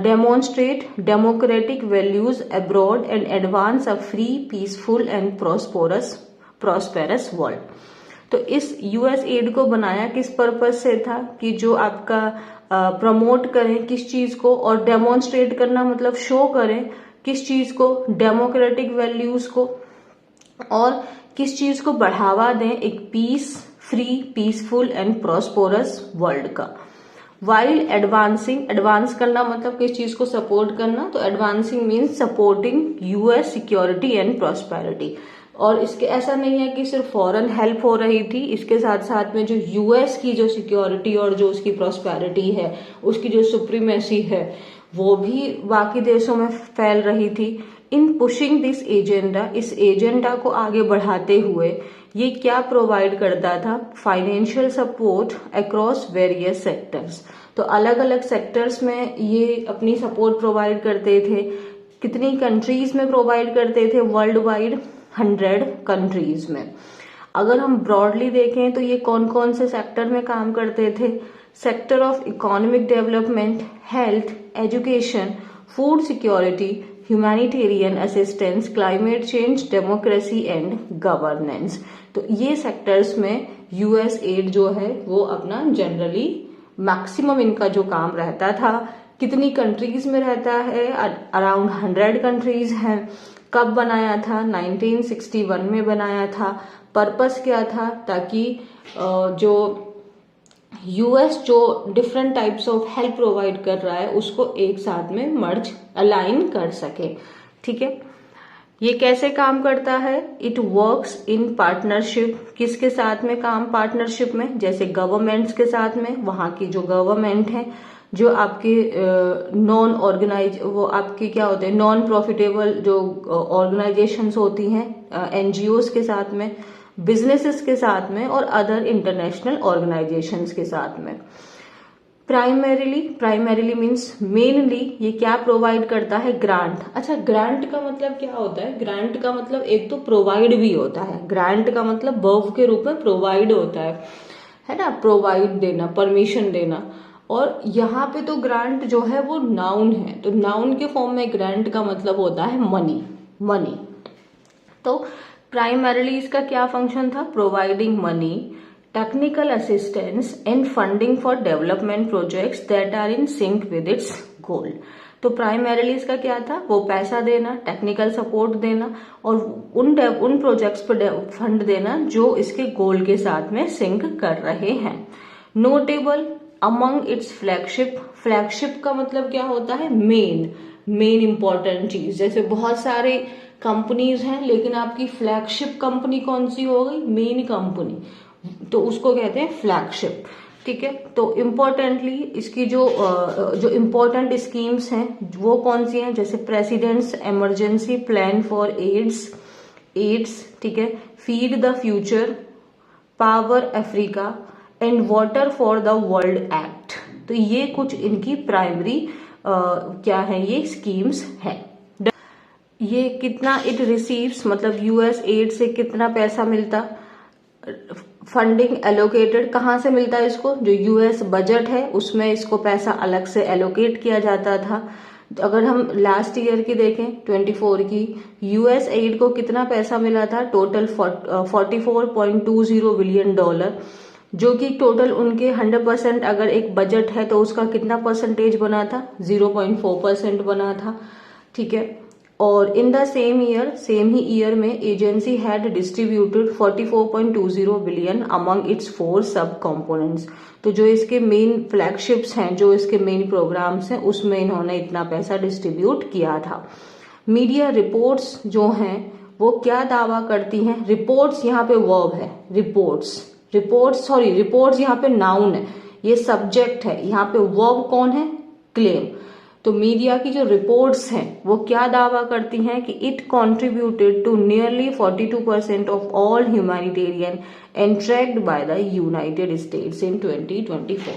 A: demonstrate democratic values abroad and advance a free peaceful and prosperous world. तो इस यूएसएड को बनाया किस पर्पज से था कि जो आपका प्रमोट करें किस चीज को, और डेमोन्स्ट्रेट करना मतलब शो करें किस चीज को, डेमोक्रेटिक वैल्यूज को, और किस चीज को बढ़ावा दें, एक पीसफुल एंड प्रॉस्पेरस वर्ल्ड का। वाइल एडवांस करना मतलब किस चीज को सपोर्ट करना, तो advancing means supporting US security and prosperity. और इसके ऐसा नहीं है कि सिर्फ फॉरेन हेल्प हो रही थी, इसके साथ साथ में जो यूएस की जो सिक्योरिटी और जो उसकी प्रॉस्पेरिटी है, उसकी जो सुप्रीमेसी है, वो भी बाकी देशों में फैल रही थी। इन पुशिंग दिस एजेंडा, इस एजेंडा को आगे बढ़ाते हुए ये क्या प्रोवाइड करता था, financial support across various sectors. तो अलग अलग सेक्टर्स में ये अपनी सपोर्ट प्रोवाइड करते थे। कितनी कंट्रीज में प्रोवाइड करते थे वर्ल्ड वाइड? 100 कंट्रीज में। अगर हम ब्रॉडली देखें तो ये कौन कौन से सेक्टर में काम करते थे? Sector of economic development, health, education, food security, humanitarian assistance, climate change, democracy and governance. तो ये सेक्टर्स में यूएस एड जो है वो अपना जनरली मैक्सिमम इनका जो काम रहता था। कितनी कंट्रीज में रहता है? अराउंड 100 कंट्रीज हैं। कब बनाया था? 1961 में बनाया था। पर्पस क्या था? ताकि जो यूएस जो different types of help provide कर रहा है उसको एक साथ में मर्ज अलाइन कर सके। ठीक है, ये कैसे काम करता है? It works in partnership. किसके साथ में काम? पार्टनरशिप में, जैसे गवर्नमेंट्स के साथ में। वहां की जो गवर्नमेंट है, जो आपके नॉन ऑर्गेनाइज, वो आपके क्या होते हैं, नॉन प्रॉफिटेबल जो ऑर्गेनाइजेशंस होती हैं, एनजीओज के साथ में, बिजनेसेस के साथ में, और अदर इंटरनेशनल ऑर्गेनाइजेशंस के साथ में। प्राइमरीली मीन्स मेनली ये क्या प्रोवाइड करता है? ग्रांट। अच्छा, ग्रांट का मतलब क्या होता है? ग्रांट का मतलब एक तो प्रोवाइड भी होता है। ग्रांट का मतलब वर्ब के रूप में प्रोवाइड होता है ना, प्रोवाइड देना, परमिशन देना। और यहाँ पे तो ग्रांट जो है वो नाउन है, तो नाउन के फॉर्म में ग्रांट का मतलब होता है मनी। तो प्राइमरीली इसका क्या फंक्शन था? Providing money, technical assistance and funding for development projects that are in sync with its goal. तो प्राइमरीली इसका क्या था? वो पैसा देना, टेक्निकल सपोर्ट देना और उन प्रोजेक्ट्स पर फंड देना जो इसके गोल के साथ में सिंक कर रहे हैं। नोटेबल अमंग इट्स फ्लैगशिप का मतलब क्या होता है? मेन इंपॉर्टेंट चीज। जैसे बहुत सारे कंपनीज हैं लेकिन आपकी फ्लैगशिप कंपनी कौन सी हो गई? मेन कंपनी, तो उसको कहते हैं फ्लैगशिप। ठीक है, तो इम्पोर्टेंटली इसकी जो इम्पोर्टेंट स्कीम्स हैं वो कौन सी हैं? जैसे president's emergency plan for AIDS, ठीक है, feed the future, power Africa and water for the world act. तो ये कुछ इनकी प्राइमरी क्या है, ये स्कीम्स है। ये कितना इट रिसीव्स, मतलब यूएस एड से कितना पैसा मिलता? फंडिंग एलोकेटेड कहाँ से मिलता है इसको? जो यूएस बजट है उसमें इसको पैसा अलग से एलोकेट किया जाता था। अगर हम लास्ट ईयर की देखें 24 की, यूएस एड को कितना पैसा मिला था? टोटल $44.20 बिलियन, जो कि टोटल उनके 100% अगर एक बजट है तो उसका कितना परसेंटेज बना था? 0.4% बना था। ठीक है, और इन द सेम ही ईयर में agency had distributed 44.20 billion among its 4 sub components. तो जो इसके मेन फ्लैगशिप्स हैं, जो इसके मेन प्रोग्राम्स हैं, उसमें इन्होंने इतना पैसा डिस्ट्रीब्यूट किया था। मीडिया रिपोर्ट्स जो हैं वो क्या दावा करती हैं? रिपोर्ट्स यहाँ पे वर्ब है, रिपोर्ट्स यहाँ पे नाउन है, ये सब्जेक्ट है, यहाँ पे वर्ब कौन है? क्लेम। तो मीडिया की जो रिपोर्ट्स हैं वो क्या दावा करती हैं कि it contributed to nearly 42% of all humanitarian aid tracked by the United States in 2024।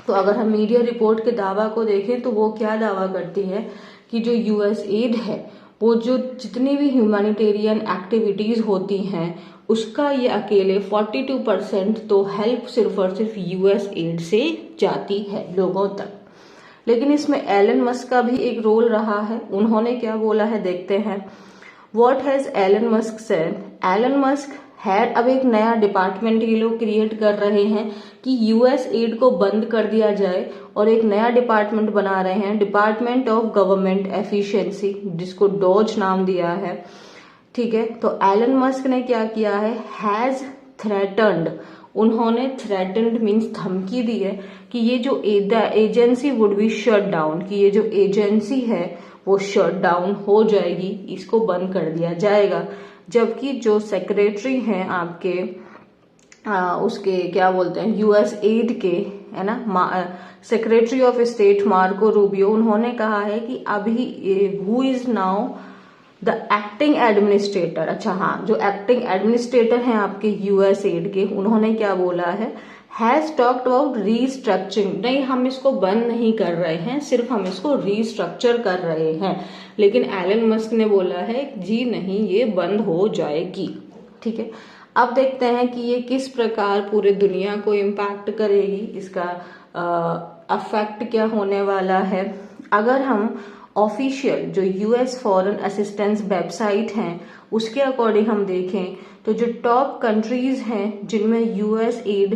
A: तो अगर हम मीडिया रिपोर्ट के दावा को देखें तो वो क्या दावा करती है कि जो यूएस एड है वो जो जितनी भी ह्यूमैनिटेरियन एक्टिविटीज होती हैं उसका ये अकेले 42% तो हेल्प सिर्फ और सिर्फ यूएस एड से जाती है लोगों तक। लेकिन इसमें एलन मस्क का भी एक रोल रहा है। उन्होंने क्या बोला है देखते हैं। What has Elon Musk said? Elon Musk है, अब एक नया डिपार्टमेंट ये लोग क्रिएट कर रहे हैं कि यूएस एड को बंद कर दिया जाए और एक नया डिपार्टमेंट बना रहे हैं, डिपार्टमेंट ऑफ गवर्नमेंट एफिशिएंसी, जिसको डॉज नाम दिया है। ठीक है, तो एलन मस्क ने क्या किया है? हैज थ्रेटन्ड, उन्होंने थ्रेटन्ड मीन्स धमकी दी है कि ये जो agency would be shut down, कि ये जो एजेंसी है वो शट डाउन हो जाएगी, इसको बंद कर दिया जाएगा। जबकि जो सेक्रेटरी हैं आपके उसके क्या बोलते हैं यूएस एड के, है ना, secretary of state Marco Rubio, उन्होंने कहा है कि अभी who is now the acting administrator. अच्छा हाँ, जो एक्टिंग एडमिनिस्ट्रेटर हैं आपके यूएस एड के, उन्होंने क्या बोला है? हैज टॉक्ड अबाउट रीस्ट्रक्चरिंग, नहीं हम इसको बंद नहीं कर रहे हैं, सिर्फ हम इसको रीस्ट्रक्चर कर रहे हैं। लेकिन एलन मस्क ने बोला है जी नहीं, ये बंद हो जाएगी। ठीक है, अब देखते हैं कि ये किस प्रकार पूरे दुनिया को इम्पैक्ट करेगी, इसका अफेक्ट क्या होने वाला है। अगर हम ऑफिशियल जो यूएस फॉरेन असिस्टेंस वेबसाइट हैं उसके अकॉर्डिंग हम देखें तो जो टॉप कंट्रीज हैं जिनमें यूएस एड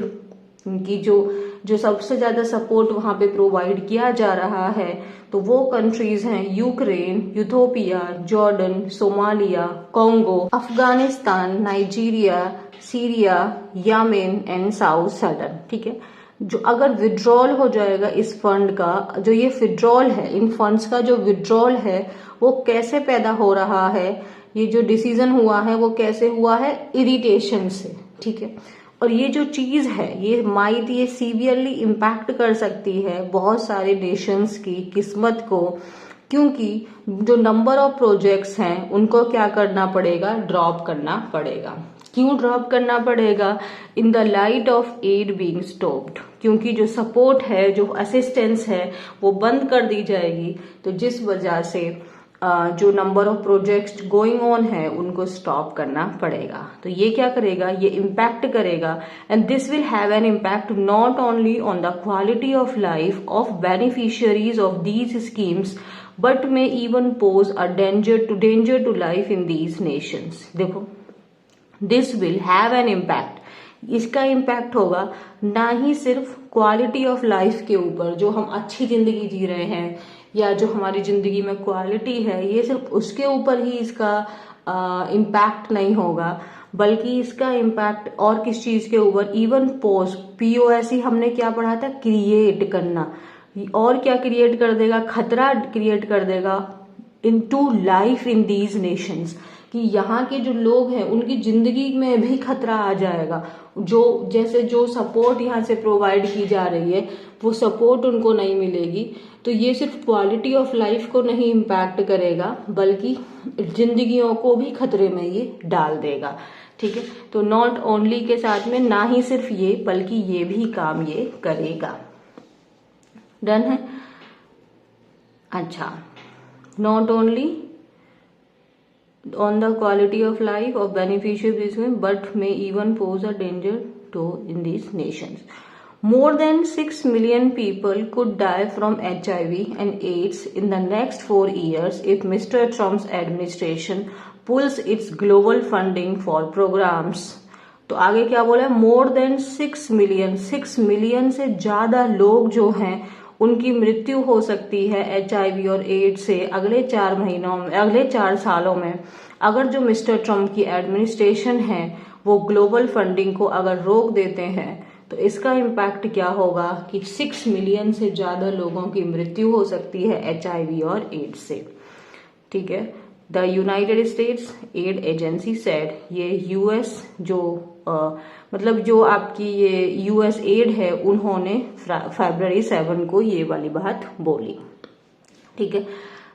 A: की जो सबसे ज्यादा सपोर्ट वहां पे प्रोवाइड किया जा रहा है, तो वो कंट्रीज हैं Ukraine, Ethiopia, Jordan, Somalia, Congo, Afghanistan, Nigeria, Syria, Yemen and south Sudan. ठीक है, जो अगर विड्रॉल हो जाएगा इस फंड का, जो ये विड्रॉल है, इन फंड्स का जो विड्रॉल है वो कैसे पैदा हो रहा है, ये जो डिसीजन हुआ है वो कैसे हुआ है, इरिटेशन से। ठीक है, और ये जो चीज है ये सीवियरली इम्पैक्ट कर सकती है बहुत सारे नेशंस की किस्मत को, क्योंकि जो नंबर ऑफ प्रोजेक्ट्स हैं उनको क्या करना पड़ेगा, ड्रॉप करना पड़ेगा। क्यों ड्रॉप करना पड़ेगा? In the light of aid being stopped, क्योंकि जो सपोर्ट है, जो असिस्टेंस है वो बंद कर दी जाएगी, तो जिस वजह से जो number of projects going on है उनको स्टॉप करना पड़ेगा। तो ये क्या करेगा, ये इम्पैक्ट करेगा, and this will have an impact not only on the quality of life of beneficiaries of these schemes but may even pose a danger to life in these nations. देखो, this will have an impact, इसका impact होगा ना ही सिर्फ quality of life के ऊपर, जो हम अच्छी जिंदगी जी रहे हैं या जो हमारी जिंदगी में क्वालिटी है, ये सिर्फ उसके ऊपर ही इसका इम्पैक्ट नहीं होगा, बल्कि इसका इम्पैक्ट और किस चीज के ऊपर, इवन POS ही हमने क्या पढ़ा था, क्रिएट करना, और क्या क्रिएट कर देगा, खतरा क्रिएट कर देगा into life in these Nations, कि यहाँ के जो लोग हैं उनकी जिंदगी में भी खतरा आ जाएगा। जो सपोर्ट यहाँ से प्रोवाइड की जा रही है वो सपोर्ट उनको नहीं मिलेगी, तो ये सिर्फ क्वालिटी ऑफ लाइफ को नहीं इम्पैक्ट करेगा बल्कि जिंदगियों को भी खतरे में ये डाल देगा। ठीक है, तो नॉट ओनली के साथ में ना ही सिर्फ ये बल्कि ये भी काम ये करेगा। डन है। अच्छा, not only on the quality of life of beneficiaries but may even pose a danger to in these nations. More than 6 million people could die from HIV and AIDS in the next 4 years if Mr. Trump's administration pulls its global funding for programs. तो आगे क्या बोला है, more than 6 million से ज्यादा लोग जो हैं उनकी मृत्यु हो सकती है HIV और एड्स से अगले 4 महीनों में, अगले 4 सालों में, अगर जो मिस्टर ट्रम्प की एडमिनिस्ट्रेशन है वो ग्लोबल फंडिंग को अगर रोक देते हैं, तो इसका इम्पैक्ट क्या होगा कि 6 मिलियन से ज्यादा लोगों की मृत्यु हो सकती है HIV और एड्स से। ठीक है, the United states ad agency said, ये यूएस मतलब जो आपकी ये यूएस एड है, उन्होंने फरवरी 7 को ये वाली बात बोली। ठीक है,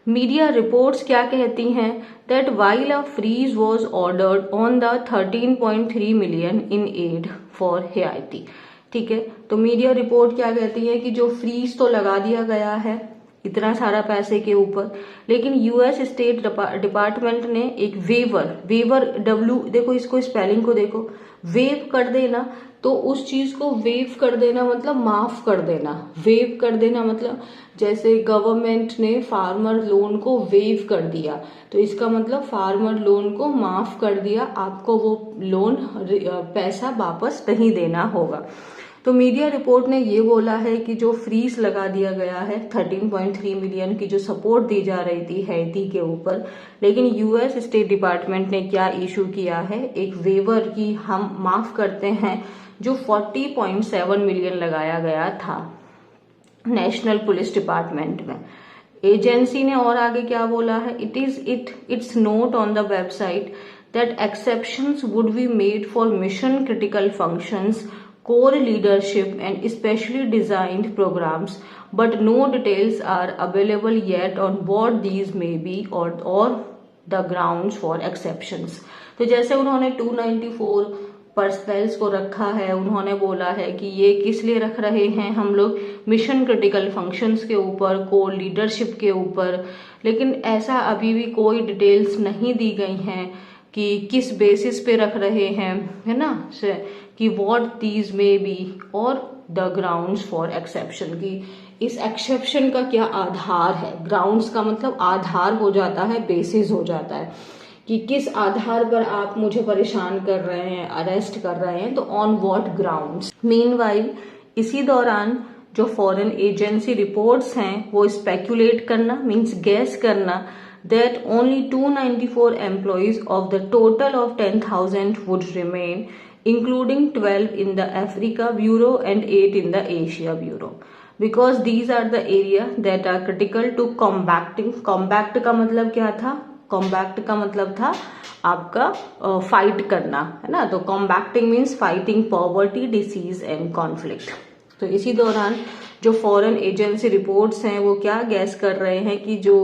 A: मीडिया रिपोर्ट्स क्या कहती हैं, that while a freeze was ordered on the 13.3 million in aid for Haiti. ठीक है, तो मीडिया रिपोर्ट क्या कहती है कि जो फ्रीज तो लगा दिया गया है इतना सारा पैसे के ऊपर, लेकिन यूएस स्टेट डिपार्टमेंट ने एक वेवर देखो इसको स्पेलिंग को देखो, वेव कर देना, तो उस चीज को वेव कर देना मतलब माफ कर देना, वेव कर देना मतलब जैसे गवर्नमेंट ने फार्मर लोन को वेव कर दिया, तो इसका मतलब फार्मर लोन को माफ कर दिया, आपको वो लोन पैसा वापस नहीं देना होगा। तो मीडिया रिपोर्ट ने ये बोला है कि जो फ्रीज लगा दिया गया है 13.3 मिलियन की जो सपोर्ट दी जा रही थी हैती के ऊपर, लेकिन यूएस स्टेट डिपार्टमेंट ने क्या इशू किया है, एक वेवर की हम माफ करते हैं जो 40.7 मिलियन लगाया गया था नेशनल पुलिस डिपार्टमेंट में। एजेंसी ने और आगे क्या बोला है, it's note on the website that exceptions would be made for mission critical functions, core leadership and specially designed programs, but no details are available yet on what these may be or the grounds for exceptions. तो जैसे उन्होंने 294 personnels को रखा है। उन्होंने बोला है कि ये किस लिए रख रहे हैं हम लोग, मिशन क्रिटिकल फंक्शंस के ऊपर, कोर लीडरशिप के ऊपर, लेकिन ऐसा अभी भी कोई डिटेल्स नहीं दी गई हैं कि किस बेसिस पे रख रहे हैं, है ना, कि व्हाट दीज मे बी और द ग्राउंड्स फॉर एक्सेप्शन, की इस एक्सेप्शन का क्या आधार है। ग्राउंड्स का मतलब आधार हो जाता है, बेसिस हो जाता है कि किस आधार पर आप मुझे परेशान कर रहे हैं, अरेस्ट कर रहे हैं, तो ऑन व्हाट ग्राउंड्स। मीनवाइल इसी दौरान जो फॉरेन एजेंसी रिपोर्ट्स हैं वो स्पेक्यूलेट करना, मींस गैस करना, that only 294 employees of the total of 10,000 would remain, including 12 in the Africa Bureau and 8 in the Asia Bureau, because these are the area that are critical to combating. Combat का मतलब क्या था? Combat का मतलब था आपका fight करना, है ना। तो combating means fighting poverty, disease and conflict. तो इसी दौरान जो फॉरेन एजेंसी रिपोर्ट्स हैं वो क्या गैस कर रहे हैं कि जो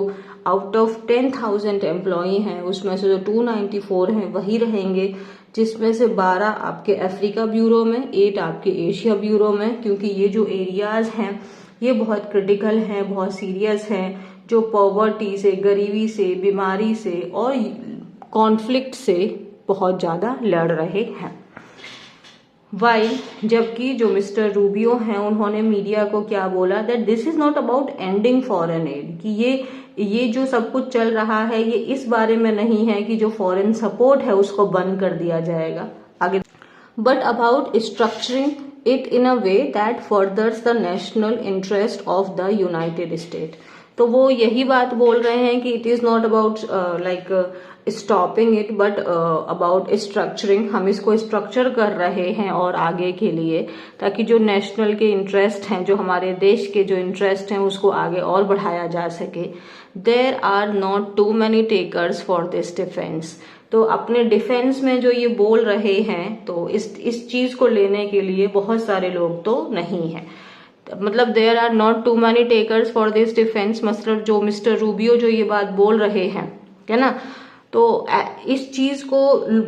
A: आउट ऑफ 10,000 एम्प्लॉई हैं उसमें से जो 294 हैं वही रहेंगे, जिसमें से 12 आपके अफ्रीका ब्यूरो में, 8 आपके एशिया ब्यूरो में, क्योंकि ये जो एरियाज हैं ये बहुत क्रिटिकल हैं, बहुत सीरियस हैं, जो पॉवर्टी से, गरीबी से, बीमारी से और कॉन्फ्लिक्ट से बहुत ज्यादा लड़ रहे हैं। वाइल जबकि जो मिस्टर रूबियो हैं उन्होंने मीडिया को क्या बोला, that this is not about ending foreign add, कि ये जो सब कुछ चल रहा है ये इस बारे में नहीं है कि जो फॉरेन सपोर्ट है उसको बंद कर दिया जाएगा आगे, but about structuring it in a way that furthers the national interest of the United state. तो वो यही बात बोल रहे हैं कि it is not about like stopping it but about structuring, हम इसको स्ट्रक्चर कर रहे हैं और आगे के लिए, ताकि जो नेशनल के इंटरेस्ट हैं, जो हमारे देश के जो इंटरेस्ट हैं उसको आगे और बढ़ाया जा सके। There are not too many takers for this defence. तो अपने डिफेंस में जो ये बोल रहे हैं तो इस चीज को लेने के लिए बहुत सारे लोग तो नहीं है, मतलब there are not too many takers for this defence, मतलब जो मिस्टर रूबियो जो ये बात बोल रहे हैं, है ना, तो इस चीज को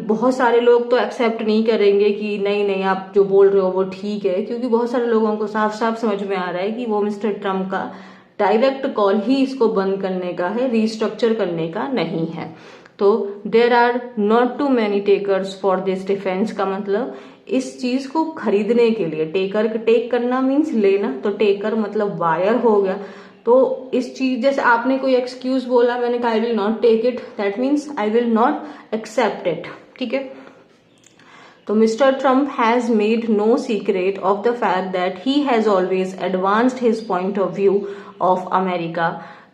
A: बहुत सारे लोग तो एक्सेप्ट नहीं करेंगे कि नहीं नहीं आप जो बोल रहे हो वो ठीक है, क्योंकि बहुत सारे लोगों को साफ साफ समझ में आ रहा है कि वो मिस्टर ट्रम्प का डायरेक्ट कॉल ही इसको बंद करने का है, रीस्ट्रक्चर करने का नहीं है। तो there are not too many takers for this defence का मतलब इस चीज को खरीदने के लिए, टेक करना मीन्स लेना, तो टेकर मतलब बायर हो गया। तो इस चीज, जैसे आपने कोई एक्सक्यूज बोला, मैंने कहा I will not take it, that means I will not accept it, ठीक है। तो mister Trump has made no secret of the fact that he has always advanced his point of view of America.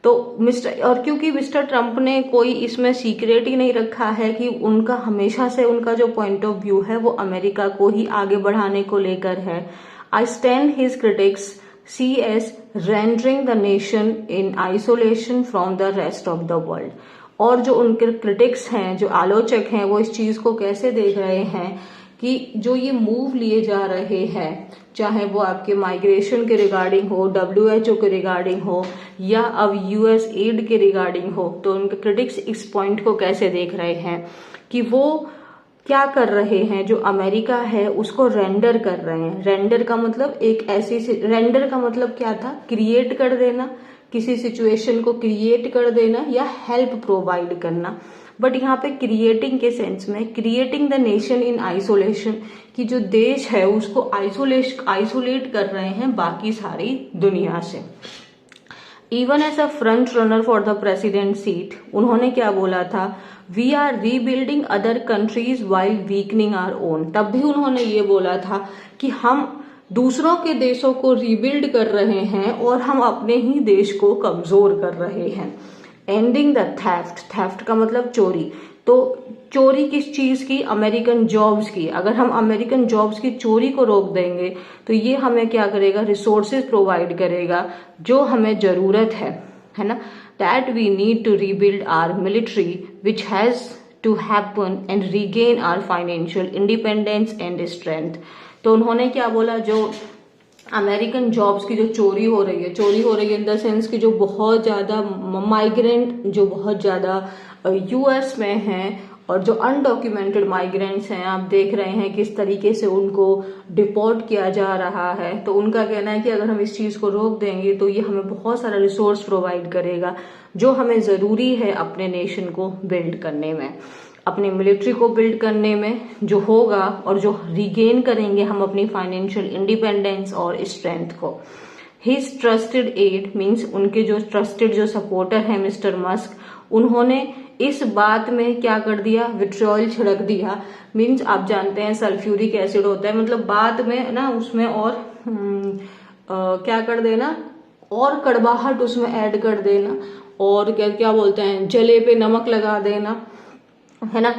A: तो क्योंकि mister Trump ने कोई इसमें secret ही नहीं रखा है कि उनका हमेशा से उनका जो पॉइंट ऑफ व्यू है वो अमेरिका को ही आगे बढ़ाने को लेकर है। I stand his critics see as rendering the nation in isolation from the rest of the world। और जो उनके क्रिटिक्स हैं, जो आलोचक हैं, वो इस चीज को कैसे देख रहे हैं कि जो ये मूव लिए जा रहे हैं, चाहे वो आपके माइग्रेशन के रिगार्डिंग हो, WHO के रिगार्डिंग हो, या अब US एड के रिगार्डिंग हो, तो उनके क्रिटिक्स इस पॉइंट को कैसे देख रहे हैं कि वो क्या कर रहे हैं, जो अमेरिका है उसको रेंडर कर रहे हैं। रेंडर का मतलब रेंडर का मतलब क्या था, क्रिएट कर देना, किसी सिचुएशन को क्रिएट कर देना या हेल्प प्रोवाइड करना। बट यहाँ पे क्रिएटिंग के सेंस में, creating the nation in isolation, कि जो देश है उसको आइसोलेट कर रहे हैं बाकी सारी दुनिया से। Even as a front runner for the president seat, उन्होंने क्या बोला था, we are rebuilding other countries while weakening our own. तब भी उन्होंने ये बोला था कि हम दूसरों के देशों को रीबिल्ड कर रहे हैं और हम अपने ही देश को कमजोर कर रहे हैं। एंडिंग द थेफ्ट का मतलब चोरी। तो चोरी किस चीज की, अमेरिकन जॉब्स की। अगर हम अमेरिकन जॉब्स की चोरी को रोक देंगे तो ये हमें क्या करेगा, रिसोर्सेज प्रोवाइड करेगा जो हमें जरूरत है ना। That we need to rebuild our military which has to happen and regain our financial independence and strength. तो उन्होंने क्या बोला, जो अमेरिकन जॉब्स की जो चोरी हो रही है इन द सेंस कि जो बहुत ज्यादा माइग्रेंट जो बहुत ज्यादा US में हैं और जो अनडॉक्यूमेंटेड माइग्रेंट्स हैं, आप देख रहे हैं किस तरीके से उनको डिपोर्ट किया जा रहा है। तो उनका कहना है कि अगर हम इस चीज को रोक देंगे तो ये हमें बहुत सारा रिसोर्स प्रोवाइड करेगा जो हमें जरूरी है अपने नेशन को बिल्ड करने में, अपनी मिलिट्री को बिल्ड करने में जो होगा, और जो रिगेन करेंगे हम अपनी फाइनेंशियल इंडिपेंडेंस और स्ट्रेंथ को। हिज ट्रस्टेड एड मीन्स उनके जो ट्रस्टेड जो सपोर्टर है मिस्टर मस्क, उन्होंने इस बात में क्या कर दिया, विट्रियोल छिड़क दिया। मीन्स आप जानते हैं सल्फ्यूरिक एसिड होता है, मतलब बाद में ना उसमें और क्या कर देना, और कड़वाहट उसमें ऐड कर देना, और क्या क्या बोलते हैं, जले पे नमक लगा देना, है ना।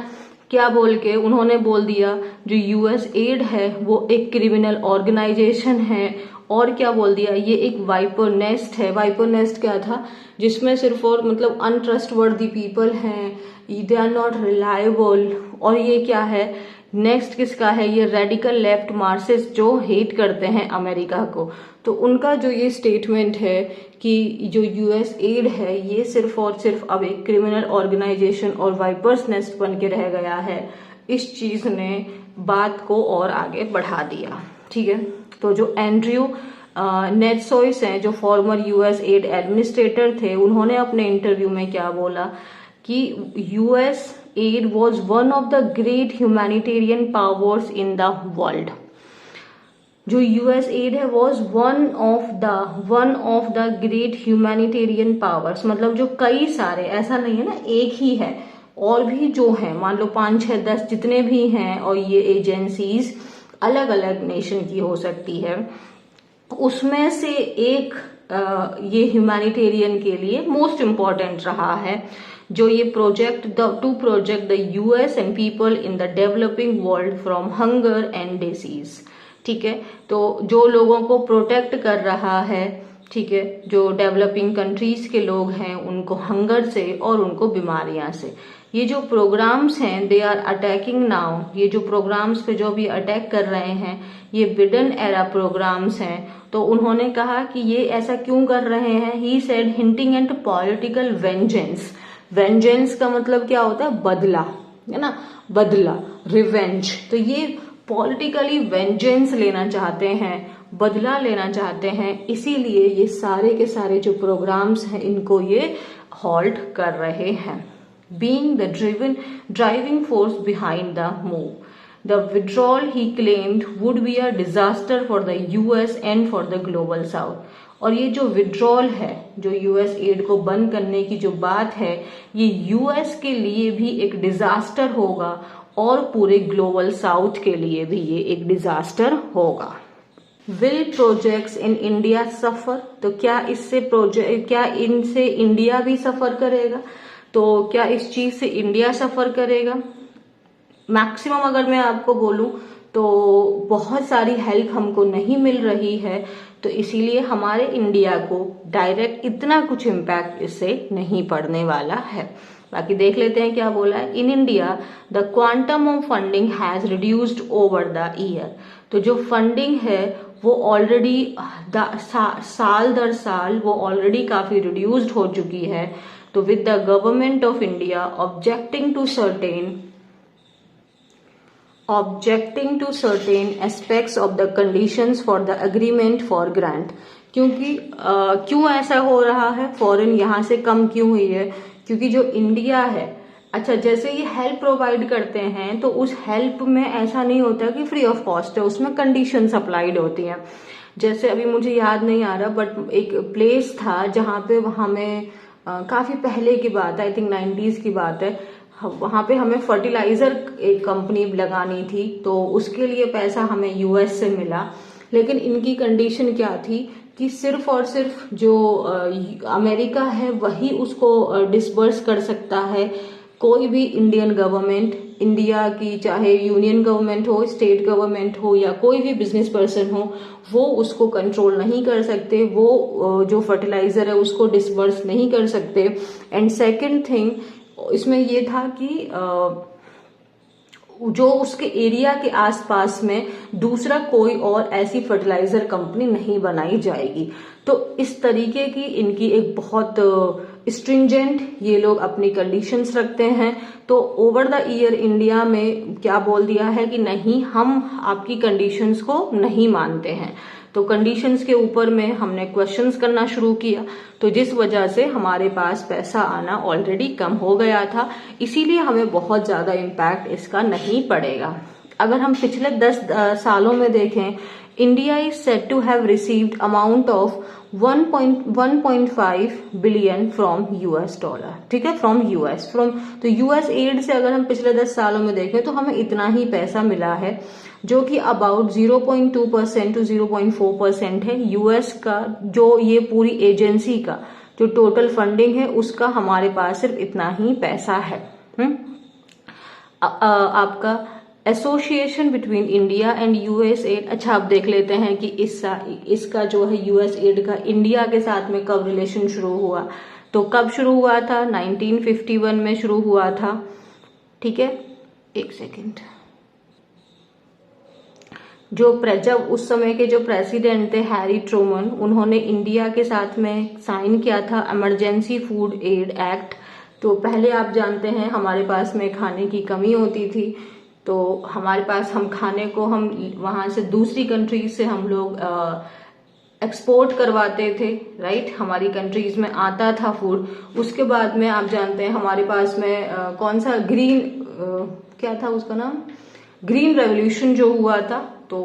A: क्या बोल के उन्होंने बोल दिया जो यूएस एड है वो एक क्रिमिनल ऑर्गेनाइजेशन है, और क्या बोल दिया, ये एक वाइपर नेस्ट है। वाइपर नेस्ट क्या था, जिसमें सिर्फ और मतलब अनट्रस्टवर्दी पीपल हैं, दे आर नॉट रिलायबल। और ये क्या है, नेक्स्ट किसका है, ये रेडिकल लेफ्ट मार्क्सिस्ट जो हेट करते हैं अमेरिका को। तो उनका जो ये स्टेटमेंट है कि जो यूएस एड है ये सिर्फ और सिर्फ अब एक क्रिमिनल ऑर्गेनाइजेशन और वाइपर्स नेस्ट बन के रह गया है, इस चीज ने बात को और आगे बढ़ा दिया। ठीक है, तो जो एंड्रयू नेटसोइस हैं, जो फॉर्मर यूएस एड एडमिनिस्ट्रेटर थे, उन्होंने अपने इंटरव्यू में क्या बोला कि US add was one of the great humanitarian powers in the world. जो यूएस एड है was one of the great humanitarian powers, मतलब जो कई सारे, ऐसा नहीं है ना एक ही है, और भी जो है मान लो 5, 6, 10 जितने भी हैं, और ये एजेंसीज अलग अलग नेशन की हो सकती है, उसमें से एक ये ह्यूमैनिटेरियन के लिए मोस्ट इम्पॉर्टेंट रहा है, जो ये project to project the US and people in the developing world from hunger and disease. ठीक है, तो जो लोगों को प्रोटेक्ट कर रहा है, ठीक है, जो डेवलपिंग कंट्रीज के लोग हैं उनको हंगर से और उनको बीमारियां से। ये जो प्रोग्राम्स हैं दे आर अटैकिंग नाउ, ये जो प्रोग्राम्स पे जो भी अटैक कर रहे हैं ये बिडेन एरा प्रोग्राम्स हैं। तो उन्होंने कहा कि ये ऐसा क्यों कर रहे हैं, he said hinting at political vengeance. Vengeance का मतलब क्या होता है, बदला, है ना, बदला, रिवेंज। तो ये पॉलिटिकली वेंजेंस लेना चाहते हैं, बदला लेना चाहते हैं, इसीलिए ये सारे के सारे जो प्रोग्राम्स हैं इनको ये हॉल्ट कर रहे हैं। Being the driving force behind the move, the withdrawal he claimed would be a disaster for the US and for the global south. और ये जो विड्रॉल है, जो यूएस एड को बंद करने की जो बात है, ये यूएस के लिए भी एक डिजास्टर होगा और पूरे ग्लोबल साउथ के लिए भी ये एक डिजास्टर होगा। विल प्रोजेक्ट्स इन इंडिया सफर, तो क्या इनसे इंडिया भी सफर करेगा, तो क्या इस चीज से इंडिया सफर करेगा? मैक्सिमम अगर मैं आपको बोलूं तो बहुत सारी हेल्प हमको नहीं मिल रही है, तो इसीलिए हमारे इंडिया को डायरेक्ट इतना कुछ इम्पैक्ट इससे नहीं पड़ने वाला है। बाकी देख लेते हैं क्या बोला है। In India the quantum of funding has reduced over the year, तो जो फंडिंग है वो ऑलरेडी साल दर साल वो ऑलरेडी काफी रिड्यूस्ड हो चुकी है। तो with the government of India objecting to certain aspects of the conditions for the agreement for grant, क्योंकि क्यों ऐसा हो रहा है, फॉरेन यहाँ से कम क्यों हुई है, क्योंकि जो इंडिया है, अच्छा जैसे ये हेल्प प्रोवाइड करते हैं तो उस हेल्प में ऐसा नहीं होता कि फ्री ऑफ कॉस्ट है, उसमें कंडीशंस अप्लाइड होती हैं। जैसे अभी मुझे याद नहीं आ रहा बट एक प्लेस था जहाँ पे हमें काफी पहले की बात है, आई थिंक 90s की बात है, वहां पे हमें फर्टिलाइजर एक कंपनी लगानी थी, तो उसके लिए पैसा हमें यूएस से मिला। लेकिन इनकी कंडीशन क्या थी कि सिर्फ और सिर्फ जो अमेरिका है वही उसको डिसबर्स कर सकता है, कोई भी इंडियन गवर्नमेंट, इंडिया की चाहे यूनियन गवर्नमेंट हो, स्टेट गवर्नमेंट हो या कोई भी बिजनेस पर्सन हो, वो उसको कंट्रोल नहीं कर सकते, वो जो फर्टिलाइजर है उसको डिसबर्स नहीं कर सकते। एंड सेकंड थिंग इसमें ये था कि जो उसके एरिया के आसपास में दूसरा कोई और ऐसी फर्टिलाइजर कंपनी नहीं बनाई जाएगी। तो इस तरीके की इनकी एक बहुत स्ट्रिंजेंट ये लोग अपनी कंडीशंस रखते हैं। तो ओवर द ईयर इंडिया में क्या बोल दिया है कि नहीं, हम आपकी कंडीशंस को नहीं मानते हैं। तो कंडीशंस के ऊपर में हमने क्वेश्चंस करना शुरू किया, तो जिस वजह से हमारे पास पैसा आना ऑलरेडी कम हो गया था, इसीलिए हमें बहुत ज्यादा इम्पैक्ट इसका नहीं पड़ेगा। अगर हम पिछले 10 सालों में देखें, India is said to have received amount of 1.5 billion from US dollar, ठीक है, फ्रॉम तो यूएस एड से अगर हम पिछले 10 सालों में देखें तो हमें इतना ही पैसा मिला है, जो कि अबाउट 0.2% टू 0.4% है। यूएस का जो ये पूरी एजेंसी का जो टोटल फंडिंग है उसका हमारे पास सिर्फ इतना ही पैसा है। आपका association between India and US add, अच्छा आप देख लेते हैं कि इसका जो है यूएस एड का इंडिया के साथ में कब रिलेशन शुरू हुआ। तो कब शुरू हुआ था, 1951 में शुरू हुआ था, ठीक है। एक सेकेंड, जब उस समय के जो प्रेसिडेंट थे हैरी ट्रूमन, उन्होंने इंडिया के साथ में साइन किया था इमरजेंसी फूड एड एक्ट। तो पहले आप जानते हैं हमारे पास में खाने की कमी होती थी, तो हमारे पास हम खाने को हम वहां से दूसरी कंट्रीज से हम लोग एक्सपोर्ट करवाते थे, राइट, हमारी कंट्रीज में आता था फूड। उसके बाद में आप जानते हैं हमारे पास में कौन सा क्या था उसका नाम, ग्रीन रेवोल्यूशन जो हुआ था, तो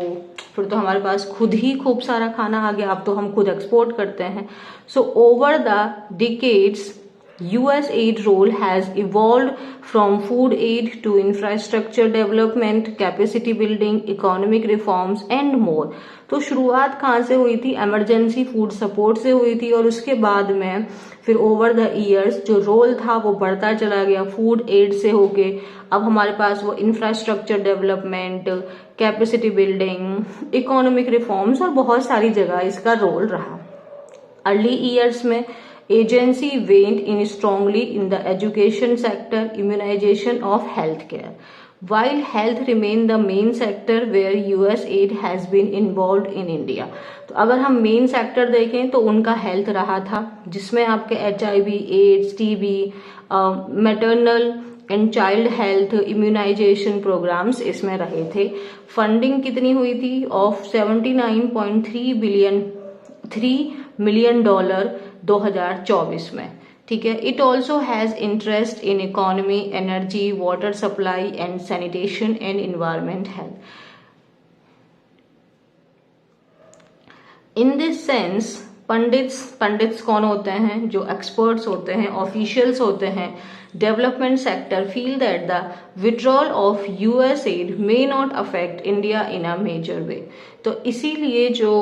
A: फिर तो हमारे पास खुद ही खूब सारा खाना आ गया, अब तो हम खुद एक्सपोर्ट करते हैं। So over the decades US aid role has evolved from food aid to infrastructure development, capacity building, economic reforms and more। तो शुरुआत कहाँ से हुई थी, इमरजेंसी फूड सपोर्ट से हुई थी, और उसके बाद में फिर ओवर द ईयर्स जो रोल था वो बढ़ता चला गया फूड एड से होके। अब हमारे पास वो infrastructure development, capacity building, economic reforms और बहुत सारी जगह इसका रोल रहा। अर्ली ईयर्स में agency waned in strongly in the education sector, immunization of healthcare, while health remained the main sector where US aid has been involved in India। तो अगर हम मेन सेक्टर देखें तो उनका हेल्थ रहा था, जिसमें आपके HIV, AIDS, TB, maternal and child health, immunisation programmes इसमें रहे थे। फंडिंग कितनी हुई थी, ऑफ 79.3 मिलियन डॉलर 2024 में, ठीक है। It also has interest in economy, energy, water supply and sanitation and environment health. In this sense pandits कौन होते हैं, जो एक्सपर्ट्स होते हैं, ऑफिशियल्स होते हैं, development sector feel that the withdrawal of US aid may not affect India in a major way. तो इसीलिए जो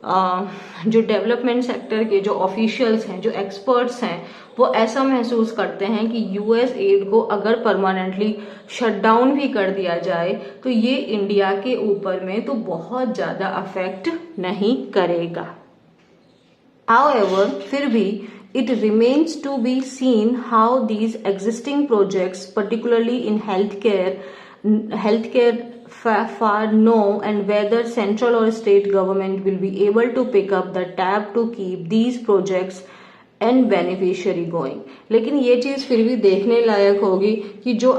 A: डेवलपमेंट सेक्टर के जो ऑफिशियल्स हैं, जो एक्सपर्ट्स हैं, वो ऐसा महसूस करते हैं कि यूएस एड को अगर परमानेंटली शट डाउन भी कर दिया जाए तो ये इंडिया के ऊपर में तो बहुत ज्यादा अफेक्ट नहीं करेगा। However, फिर भी it remains to be seen how these existing projects, particularly in healthcare far know, and whether central or state government will be able to pick up the tab to keep these projects and beneficiary going। लेकिन ये चीज फिर भी देखने लायक होगी कि जो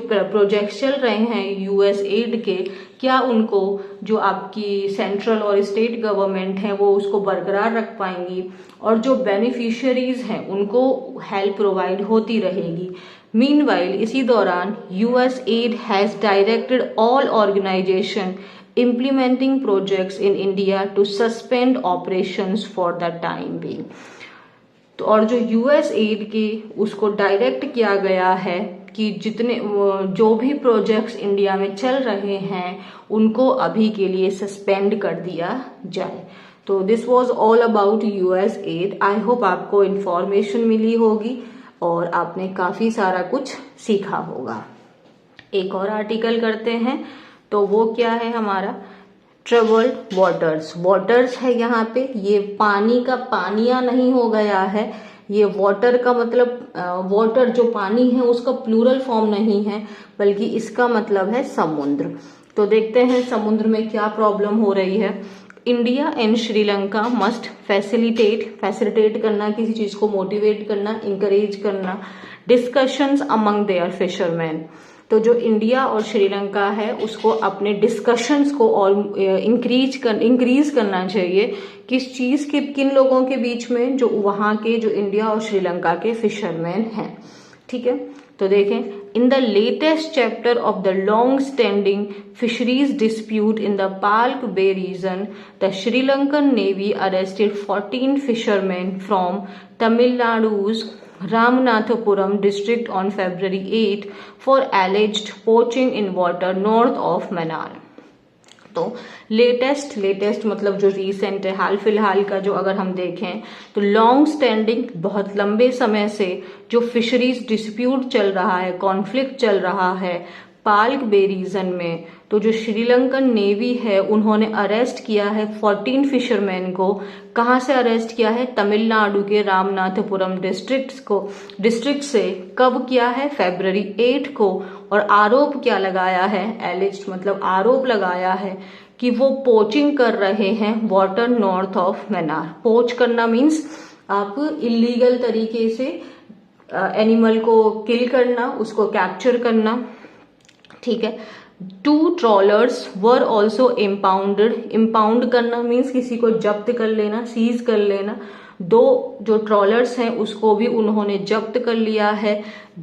A: projects चल रहे हैं यूएस एड के, क्या उनको जो आपकी सेंट्रल और स्टेट गवर्नमेंट है वो उसको बरकरार रख पाएंगी, और जो बेनिफिशियरीज हैं उनको हेल्प प्रोवाइड होती रहेगी। मीनवाइल इसी दौरान US aid has directed all organization implementing projects in India to suspend operations for the time being। तो और जो US aid के उसको डायरेक्ट किया गया है कि जो भी प्रोजेक्ट्स इंडिया में चल रहे हैं उनको अभी के लिए सस्पेंड कर दिया जाए। तो this was all about US aid। I hope आपको इंफॉर्मेशन मिली होगी और आपने काफी सारा कुछ सीखा होगा। एक और आर्टिकल करते हैं, तो वो क्या है हमारा, ट्रबल्ड वाटर्स है। यहाँ पे ये पानी का पानिया नहीं हो गया है, ये वाटर का मतलब वाटर जो पानी है उसका प्लूरल फॉर्म नहीं है, बल्कि इसका मतलब है समुद्र। तो देखते हैं समुद्र में क्या प्रॉब्लम हो रही है। India and Sri Lanka must facilitate करना, किसी चीज को मोटिवेट करना, इंकरेज करना डिस्कशंस अमंग देयर फिशरमैन। तो जो इंडिया और श्रीलंका है उसको अपने डिस्कशंस को और इंक्रीज करना चाहिए। किस चीज के, किन लोगों के बीच में, जो वहां के जो इंडिया और श्रीलंका के फिशरमैन हैं। ठीक है, तो देखें, in the latest chapter of the long standing fisheries dispute in the Palk Bay region, the Sri Lankan navy arrested 14 fisherman from Tamil Nadu's Ramanathapuram district on February 8 for alleged poaching in water north of Mannar। तो latest मतलब जो recent है, हाल फिलहाल का जो अगर हम देखें तो लॉन्ग स्टैंडिंग, बहुत लंबे समय से जो फिशरीज डिस्प्यूट चल रहा है, कॉन्फ्लिक्ट चल रहा है पाल्क बे रीजन में, तो जो श्रीलंकन नेवी है उन्होंने अरेस्ट किया है 14 फिशरमैन को। कहां से अरेस्ट किया है? तमिलनाडु के रामनाथपुरम डिस्ट्रिक्ट से। कब किया है? February 8 को। और आरोप क्या लगाया है? एलिज्ड मतलब आरोप लगाया है कि वो पोचिंग कर रहे हैं वाटर नॉर्थ ऑफ मैनार। पोच करना मीन्स आप इलीगल तरीके से एनिमल को किल करना, उसको कैप्चर करना। ठीक है, 2 ट्रॉलर्स वर ऑल्सो इम्पाउंडेड। इम्पाउंड करना मीन्स किसी को जब्त कर लेना, सीज कर लेना। 2 जो ट्रॉलर्स हैं उसको भी उन्होंने जब्त कर लिया है।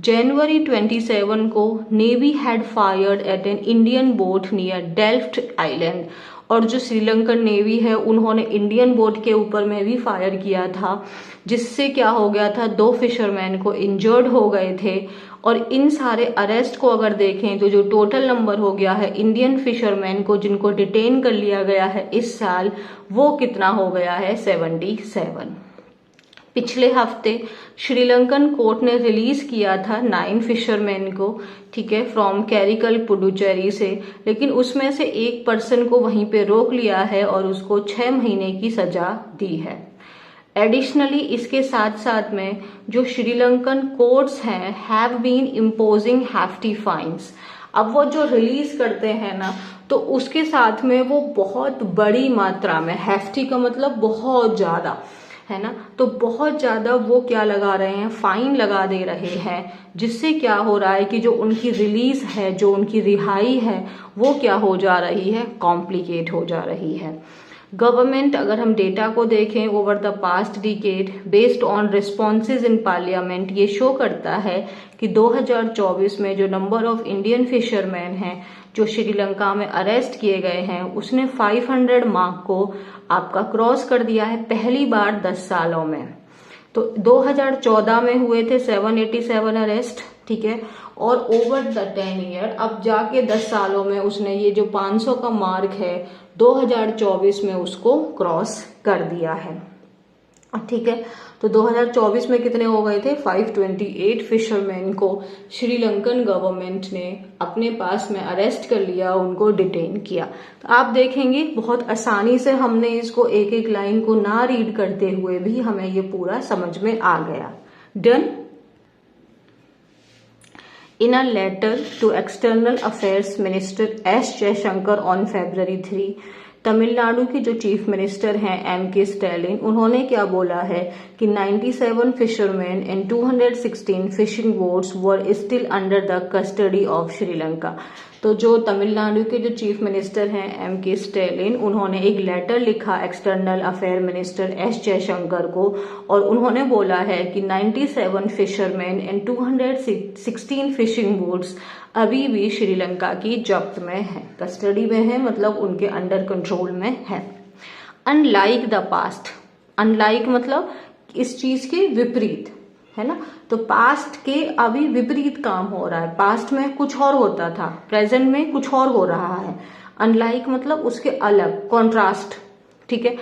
A: January 27 को navy had fired eight an Indian boat near Delft island. और जो श्रीलंकन नेवी है उन्होंने इंडियन बोट के ऊपर में भी फायर किया था, जिससे क्या हो गया था, 2 फिशरमैन को इंजर्ड हो गए थे। और इन सारे अरेस्ट को अगर देखें तो जो टोटल नंबर हो गया है इंडियन फिशरमैन को जिनको डिटेन कर लिया गया है इस साल, वो कितना हो गया है? 77। पिछले हफ्ते श्रीलंकन कोर्ट ने रिलीज किया था 9 फिशरमैन को, ठीक है, फ्रॉम कैरिकल पुडुचेरी से, लेकिन उसमें से एक पर्सन को वहीं पे रोक लिया है और उसको 6 महीने की सजा दी है। एडिशनली इसके साथ साथ में जो श्रीलंकन कोर्ट्स हैं have been imposing hefty fines. अब वो जो रिलीज करते हैं ना, तो उसके साथ में वो बहुत बड़ी मात्रा में, हैफ्टी का मतलब बहुत ज्यादा है ना, तो बहुत ज्यादा वो क्या लगा रहे हैं? फाइन लगा दे रहे हैं, जिससे क्या हो रहा है कि जो उनकी रिलीज है, जो उनकी रिहाई है, वो क्या हो जा रही है? कॉम्प्लिकेट हो जा रही है। गवर्नमेंट, अगर हम डेटा को देखें over the past decade based on responses in parliament, ये शो करता है कि 2024 में जो नंबर ऑफ इंडियन फिशरमैन हैं जो श्रीलंका में अरेस्ट किए गए हैं उसने 500 मार्क को आपका क्रॉस कर दिया है पहली बार 10 सालों में। तो 2014 में हुए थे 787 अरेस्ट, ठीक है, और ओवर द 10 ईयर अब जाके 10 सालों में उसने ये जो 500 का मार्क है 2024 में उसको क्रॉस कर दिया है। ठीक है, तो 2024 में कितने हो गए थे? 528 फिशरमैन को श्रीलंकन गवर्नमेंट ने अपने पास में अरेस्ट कर लिया, उनको डिटेन किया। तो आप देखेंगे बहुत आसानी से हमने इसको एक एक लाइन को ना रीड करते हुए भी हमें ये पूरा समझ में आ गया। Done. In a letter to External Affairs Minister S. Jaishankar on February 3, Tamil Nadu के जो चीफ मिनिस्टर हैं M.K. स्टैलिन, उन्होंने क्या बोला है कि 97 fisherman and 216 fishing boats were still under the custody of Sri Lanka. तो जो तमिलनाडु के जो चीफ मिनिस्टर हैं M.K. स्टैलिन, उन्होंने एक लेटर लिखा external affair minister S. Jaishankar को और उन्होंने बोला है कि 97 फिशरमैन एंड 216 फिशिंग बोट्स अभी भी श्रीलंका की जब्त में है, कस्टडी में है, मतलब उनके अंडर कंट्रोल में है। अनलाइक द पास्ट, अनलाइक मतलब इस चीज के विपरीत, है ना, तो पास्ट के अभी विपरीत काम हो रहा है। पास्ट में कुछ और होता था, प्रेजेंट में कुछ और हो रहा है। अनलाइक मतलब उसके अलग, कॉन्ट्रास्ट, ठीक है।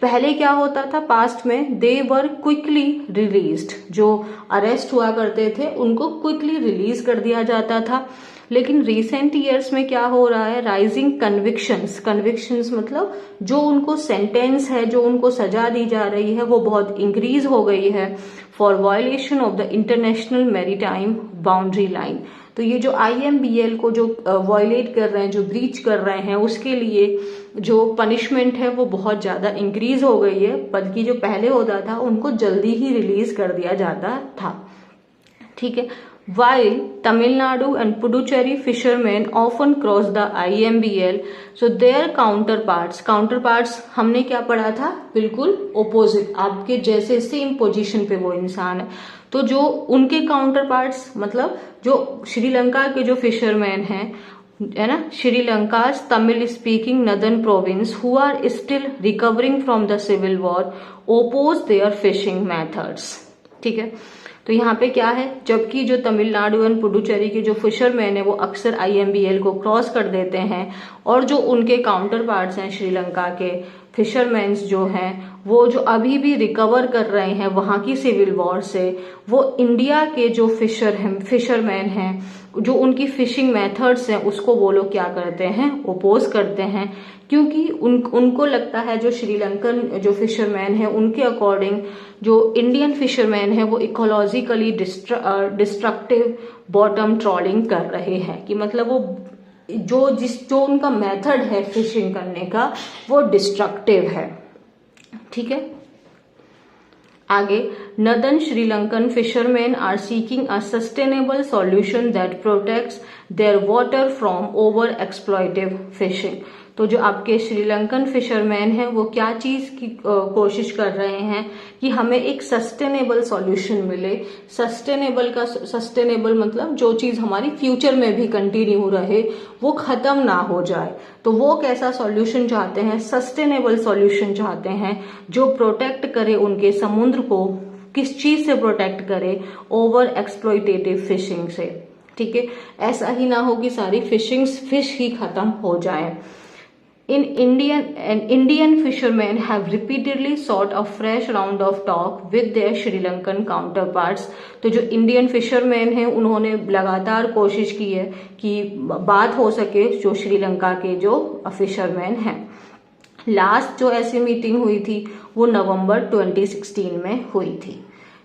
A: पहले क्या होता था पास्ट में? दे वर क्विकली रिलीज्ड, जो अरेस्ट हुआ करते थे उनको क्विकली रिलीज कर दिया जाता था। लेकिन रिसेंट ईयर्स में क्या हो रहा है? राइजिंग कन्विक्शंस, कन्विक्शंस मतलब जो उनको सेंटेंस है, जो उनको सजा दी जा रही है वो बहुत इंक्रीज हो गई है for violation of the international maritime boundary line. तो ये जो IMBL को जो वायलेट कर रहे हैं, जो ब्रीच कर रहे हैं, उसके लिए जो पनिशमेंट है वो बहुत ज्यादा इंक्रीज हो गई है, बल्कि जो पहले होता था उनको जल्दी ही रिलीज कर दिया जाता था। ठीक है। While Tamil Nadu and Puducherry fishermen often cross the IMBL, so their counterparts हमने क्या पढ़ा था, बिल्कुल ओपोजिट, आपके जैसे सेम पोजीशन पे वो इंसान है। तो जो उनके काउंटर पार्ट्स मतलब जो श्रीलंका के जो फिशरमैन हैं, है ना, Sri Lanka's Tamil speaking northern province who are still recovering from the civil war oppose their fishing methods. ठीक है। तो यहाँ पे क्या है, जबकि जो तमिलनाडु एंड पुडुचेरी के जो फिशरमैन है वो अक्सर IMBL को क्रॉस कर देते हैं, और जो उनके काउंटर पार्ट्स हैं श्रीलंका के फिशरमैन्स जो हैं वो जो अभी भी रिकवर कर रहे हैं वहां की सिविल वॉर से, वो इंडिया के जो फिशरमैन हैं जो उनकी फिशिंग मेथड्स हैं उसको वो लोग क्या करते हैं, ओपोज करते हैं, क्योंकि उनको लगता है जो श्रीलंकन जो फिशरमैन है उनके अकॉर्डिंग जो इंडियन फिशरमैन है वो इकोलॉजिकली डिस्ट्रक्टिव बॉटम ट्रॉलिंग कर रहे हैं, कि मतलब वो जो उनका मेथड है फिशिंग करने का वो डिस्ट्रक्टिव है। ठीक है। आगे, northern Sri Lankan fisherman are seeking a sustainable solution that protects their water from over exploitative fishing. तो जो आपके श्रीलंकन फिशरमैन हैं वो क्या चीज की कोशिश कर रहे हैं कि हमें एक सस्टेनेबल सॉल्यूशन मिले। सस्टेनेबल मतलब जो चीज हमारी फ्यूचर में भी कंटिन्यू रहे, वो खत्म ना हो जाए। तो वो कैसा सॉल्यूशन चाहते हैं, सस्टेनेबल सॉल्यूशन चाहते हैं जो प्रोटेक्ट करे उनके समुद्र को। किस चीज से प्रोटेक्ट करे, ओवर एक्सप्लॉइटेटिव फिशिंग से। ठीक है। ऐसा ही ना हो कि सारी फिश ही खत्म हो जाए। Indian fishermen have repeatedly sought a fresh round of talk with their Sri Lankan counterparts। तो जो इंडियन फिशरमैन हैं उन्होंने लगातार कोशिश की है कि बात हो सके जो श्रीलंका के जो फिशरमैन हैं। लास्ट जो ऐसी मीटिंग हुई थी वो नवंबर 2016 में हुई थी।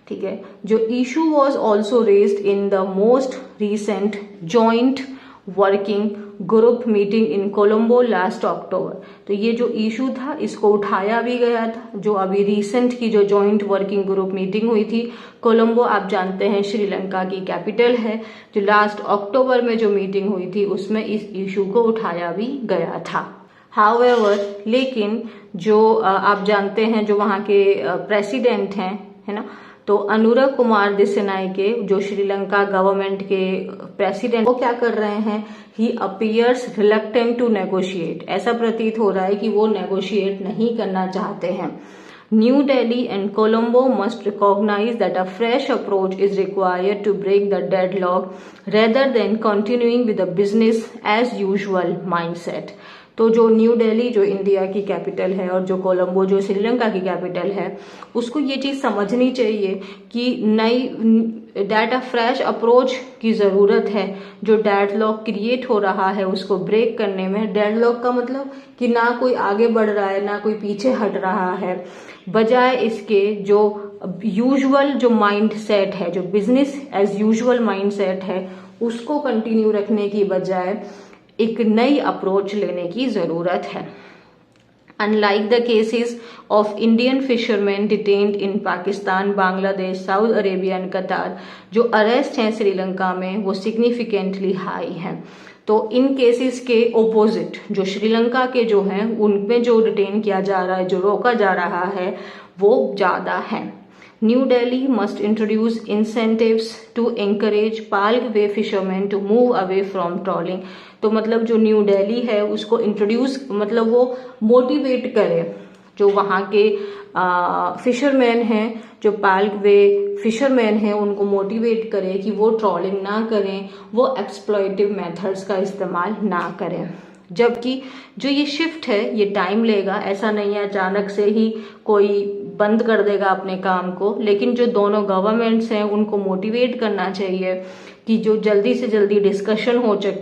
A: ठीक है। जो issue was also raised in the most recent joint working group meeting in Colombo last October. तो ये जो इशू था इसको उठाया भी गया था, जो अभी रिसेंट की जो जॉइंट वर्किंग ग्रुप मीटिंग हुई थी कोलंबो, आप जानते हैं श्रीलंका की कैपिटल है। जो लास्ट अक्टूबर में जो मीटिंग हुई थी उसमें इस इशू को उठाया भी गया था। हाउएवर, लेकिन जो आप जानते हैं जो वहां के प्रेसिडेंट हैं, है ना, तो अनुराग कुमार दिसनायके जो श्रीलंका गवर्नमेंट के प्रेसिडेंट, वो क्या कर रहे हैं, he appears reluctant to negotiate. ऐसा प्रतीत हो रहा है कि वो नेगोशिएट नहीं करना चाहते हैं। New Delhi and Colombo must recognise that a fresh approach is required to break the deadlock rather than continuing with the business as usual mindset. तो जो न्यू दिल्ली जो इंडिया की कैपिटल है और जो कोलंबो जो श्रीलंका की कैपिटल है, उसको ये चीज समझनी चाहिए कि नई डेटा फ्रेश अप्रोच की जरूरत है। जो डेडलॉक क्रिएट हो रहा है उसको ब्रेक करने में, डेडलॉक का मतलब कि ना कोई आगे बढ़ रहा है ना कोई पीछे हट रहा है, बजाय इसके जो यूजुअल जो माइंड सेट है, जो business as usual mind set है, उसको कंटिन्यू रखने की बजाय एक नई अप्रोच लेने की जरूरत है। Unlike the cases of Indian fishermen detained in Pakistan, Bangladesh, Saudi Arabia and कतार, जो अरेस्ट हैं श्रीलंका में वो सिग्निफिकेंटली हाई हैं। तो इन केसेस के ओपोजिट जो श्रीलंका के जो हैं उनमें जो डिटेन किया जा रहा है, जो रोका जा रहा है, वो ज्यादा है। New Delhi must introduce incentives to encourage palk way fishermen to move away from trawling। तो मतलब जो न्यू दिल्ली है उसको इंट्रोड्यूस मतलब वो मोटिवेट करे जो वहाँ के फिशरमैन हैं, जो पाल्क वे फिशरमैन हैं, उनको मोटिवेट करे कि वो ट्रॉलिंग ना करें, वो एक्सप्लॉइटिव मेथड्स का इस्तेमाल ना करें। जबकि जो ये शिफ्ट है ये टाइम लेगा, ऐसा नहीं है अचानक से ही कोई बंद कर देगा अपने काम को, लेकिन जो दोनों गवर्नमेंट्स हैं उनको मोटिवेट करना चाहिए कि जो जल्दी से जल्दी डिस्कशन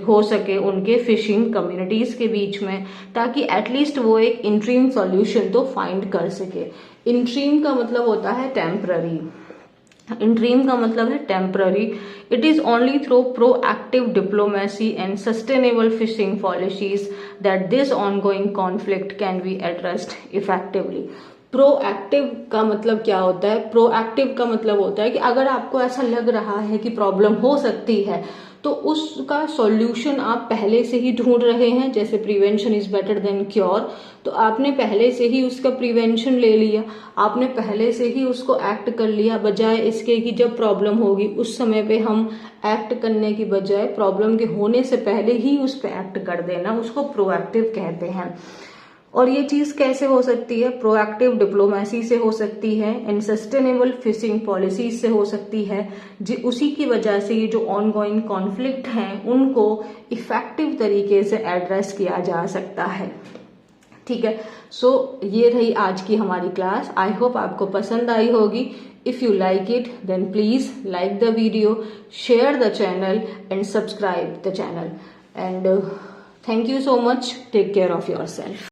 A: हो सके उनके फिशिंग कम्युनिटीज के बीच में, ताकि एटलीस्ट वो एक इंट्रीम सॉल्यूशन तो फाइंड कर सके। इंट्रीम का मतलब होता है टेम्पररी, इंटरीम का मतलब है temporary. It is only through proactive diplomacy and sustainable fishing policies that this ongoing conflict can be addressed effectively. Proactive का मतलब क्या होता है? प्रोएक्टिव का मतलब होता है कि अगर आपको ऐसा लग रहा है कि प्रॉब्लम हो सकती है तो उसका सॉल्यूशन आप पहले से ही ढूंढ रहे हैं. जैसे prevention is better than cure, तो आपने पहले से ही उसका प्रिवेंशन ले लिया, आपने पहले से ही उसको एक्ट कर लिया, बजाय इसके कि जब प्रॉब्लम होगी उस समय पे हम एक्ट करने की बजाय प्रॉब्लम के होने से पहले ही उस पर एक्ट कर देना, उसको प्रोएक्टिव कहते हैं. और ये चीज कैसे हो सकती है? प्रोएक्टिव डिप्लोमेसी से हो सकती है एंड सस्टेनेबल फिशिंग पॉलिसीज से हो सकती है. उसी की वजह से ये जो ऑनगोइंग कॉन्फ्लिक्ट हैं उनको इफेक्टिव तरीके से एड्रेस किया जा सकता है. ठीक है, सो ये रही आज की हमारी क्लास. आई होप आपको पसंद आई होगी. If you like it then please like the video, share the channel and subscribe the channel. And thank you so much. Take care of your self.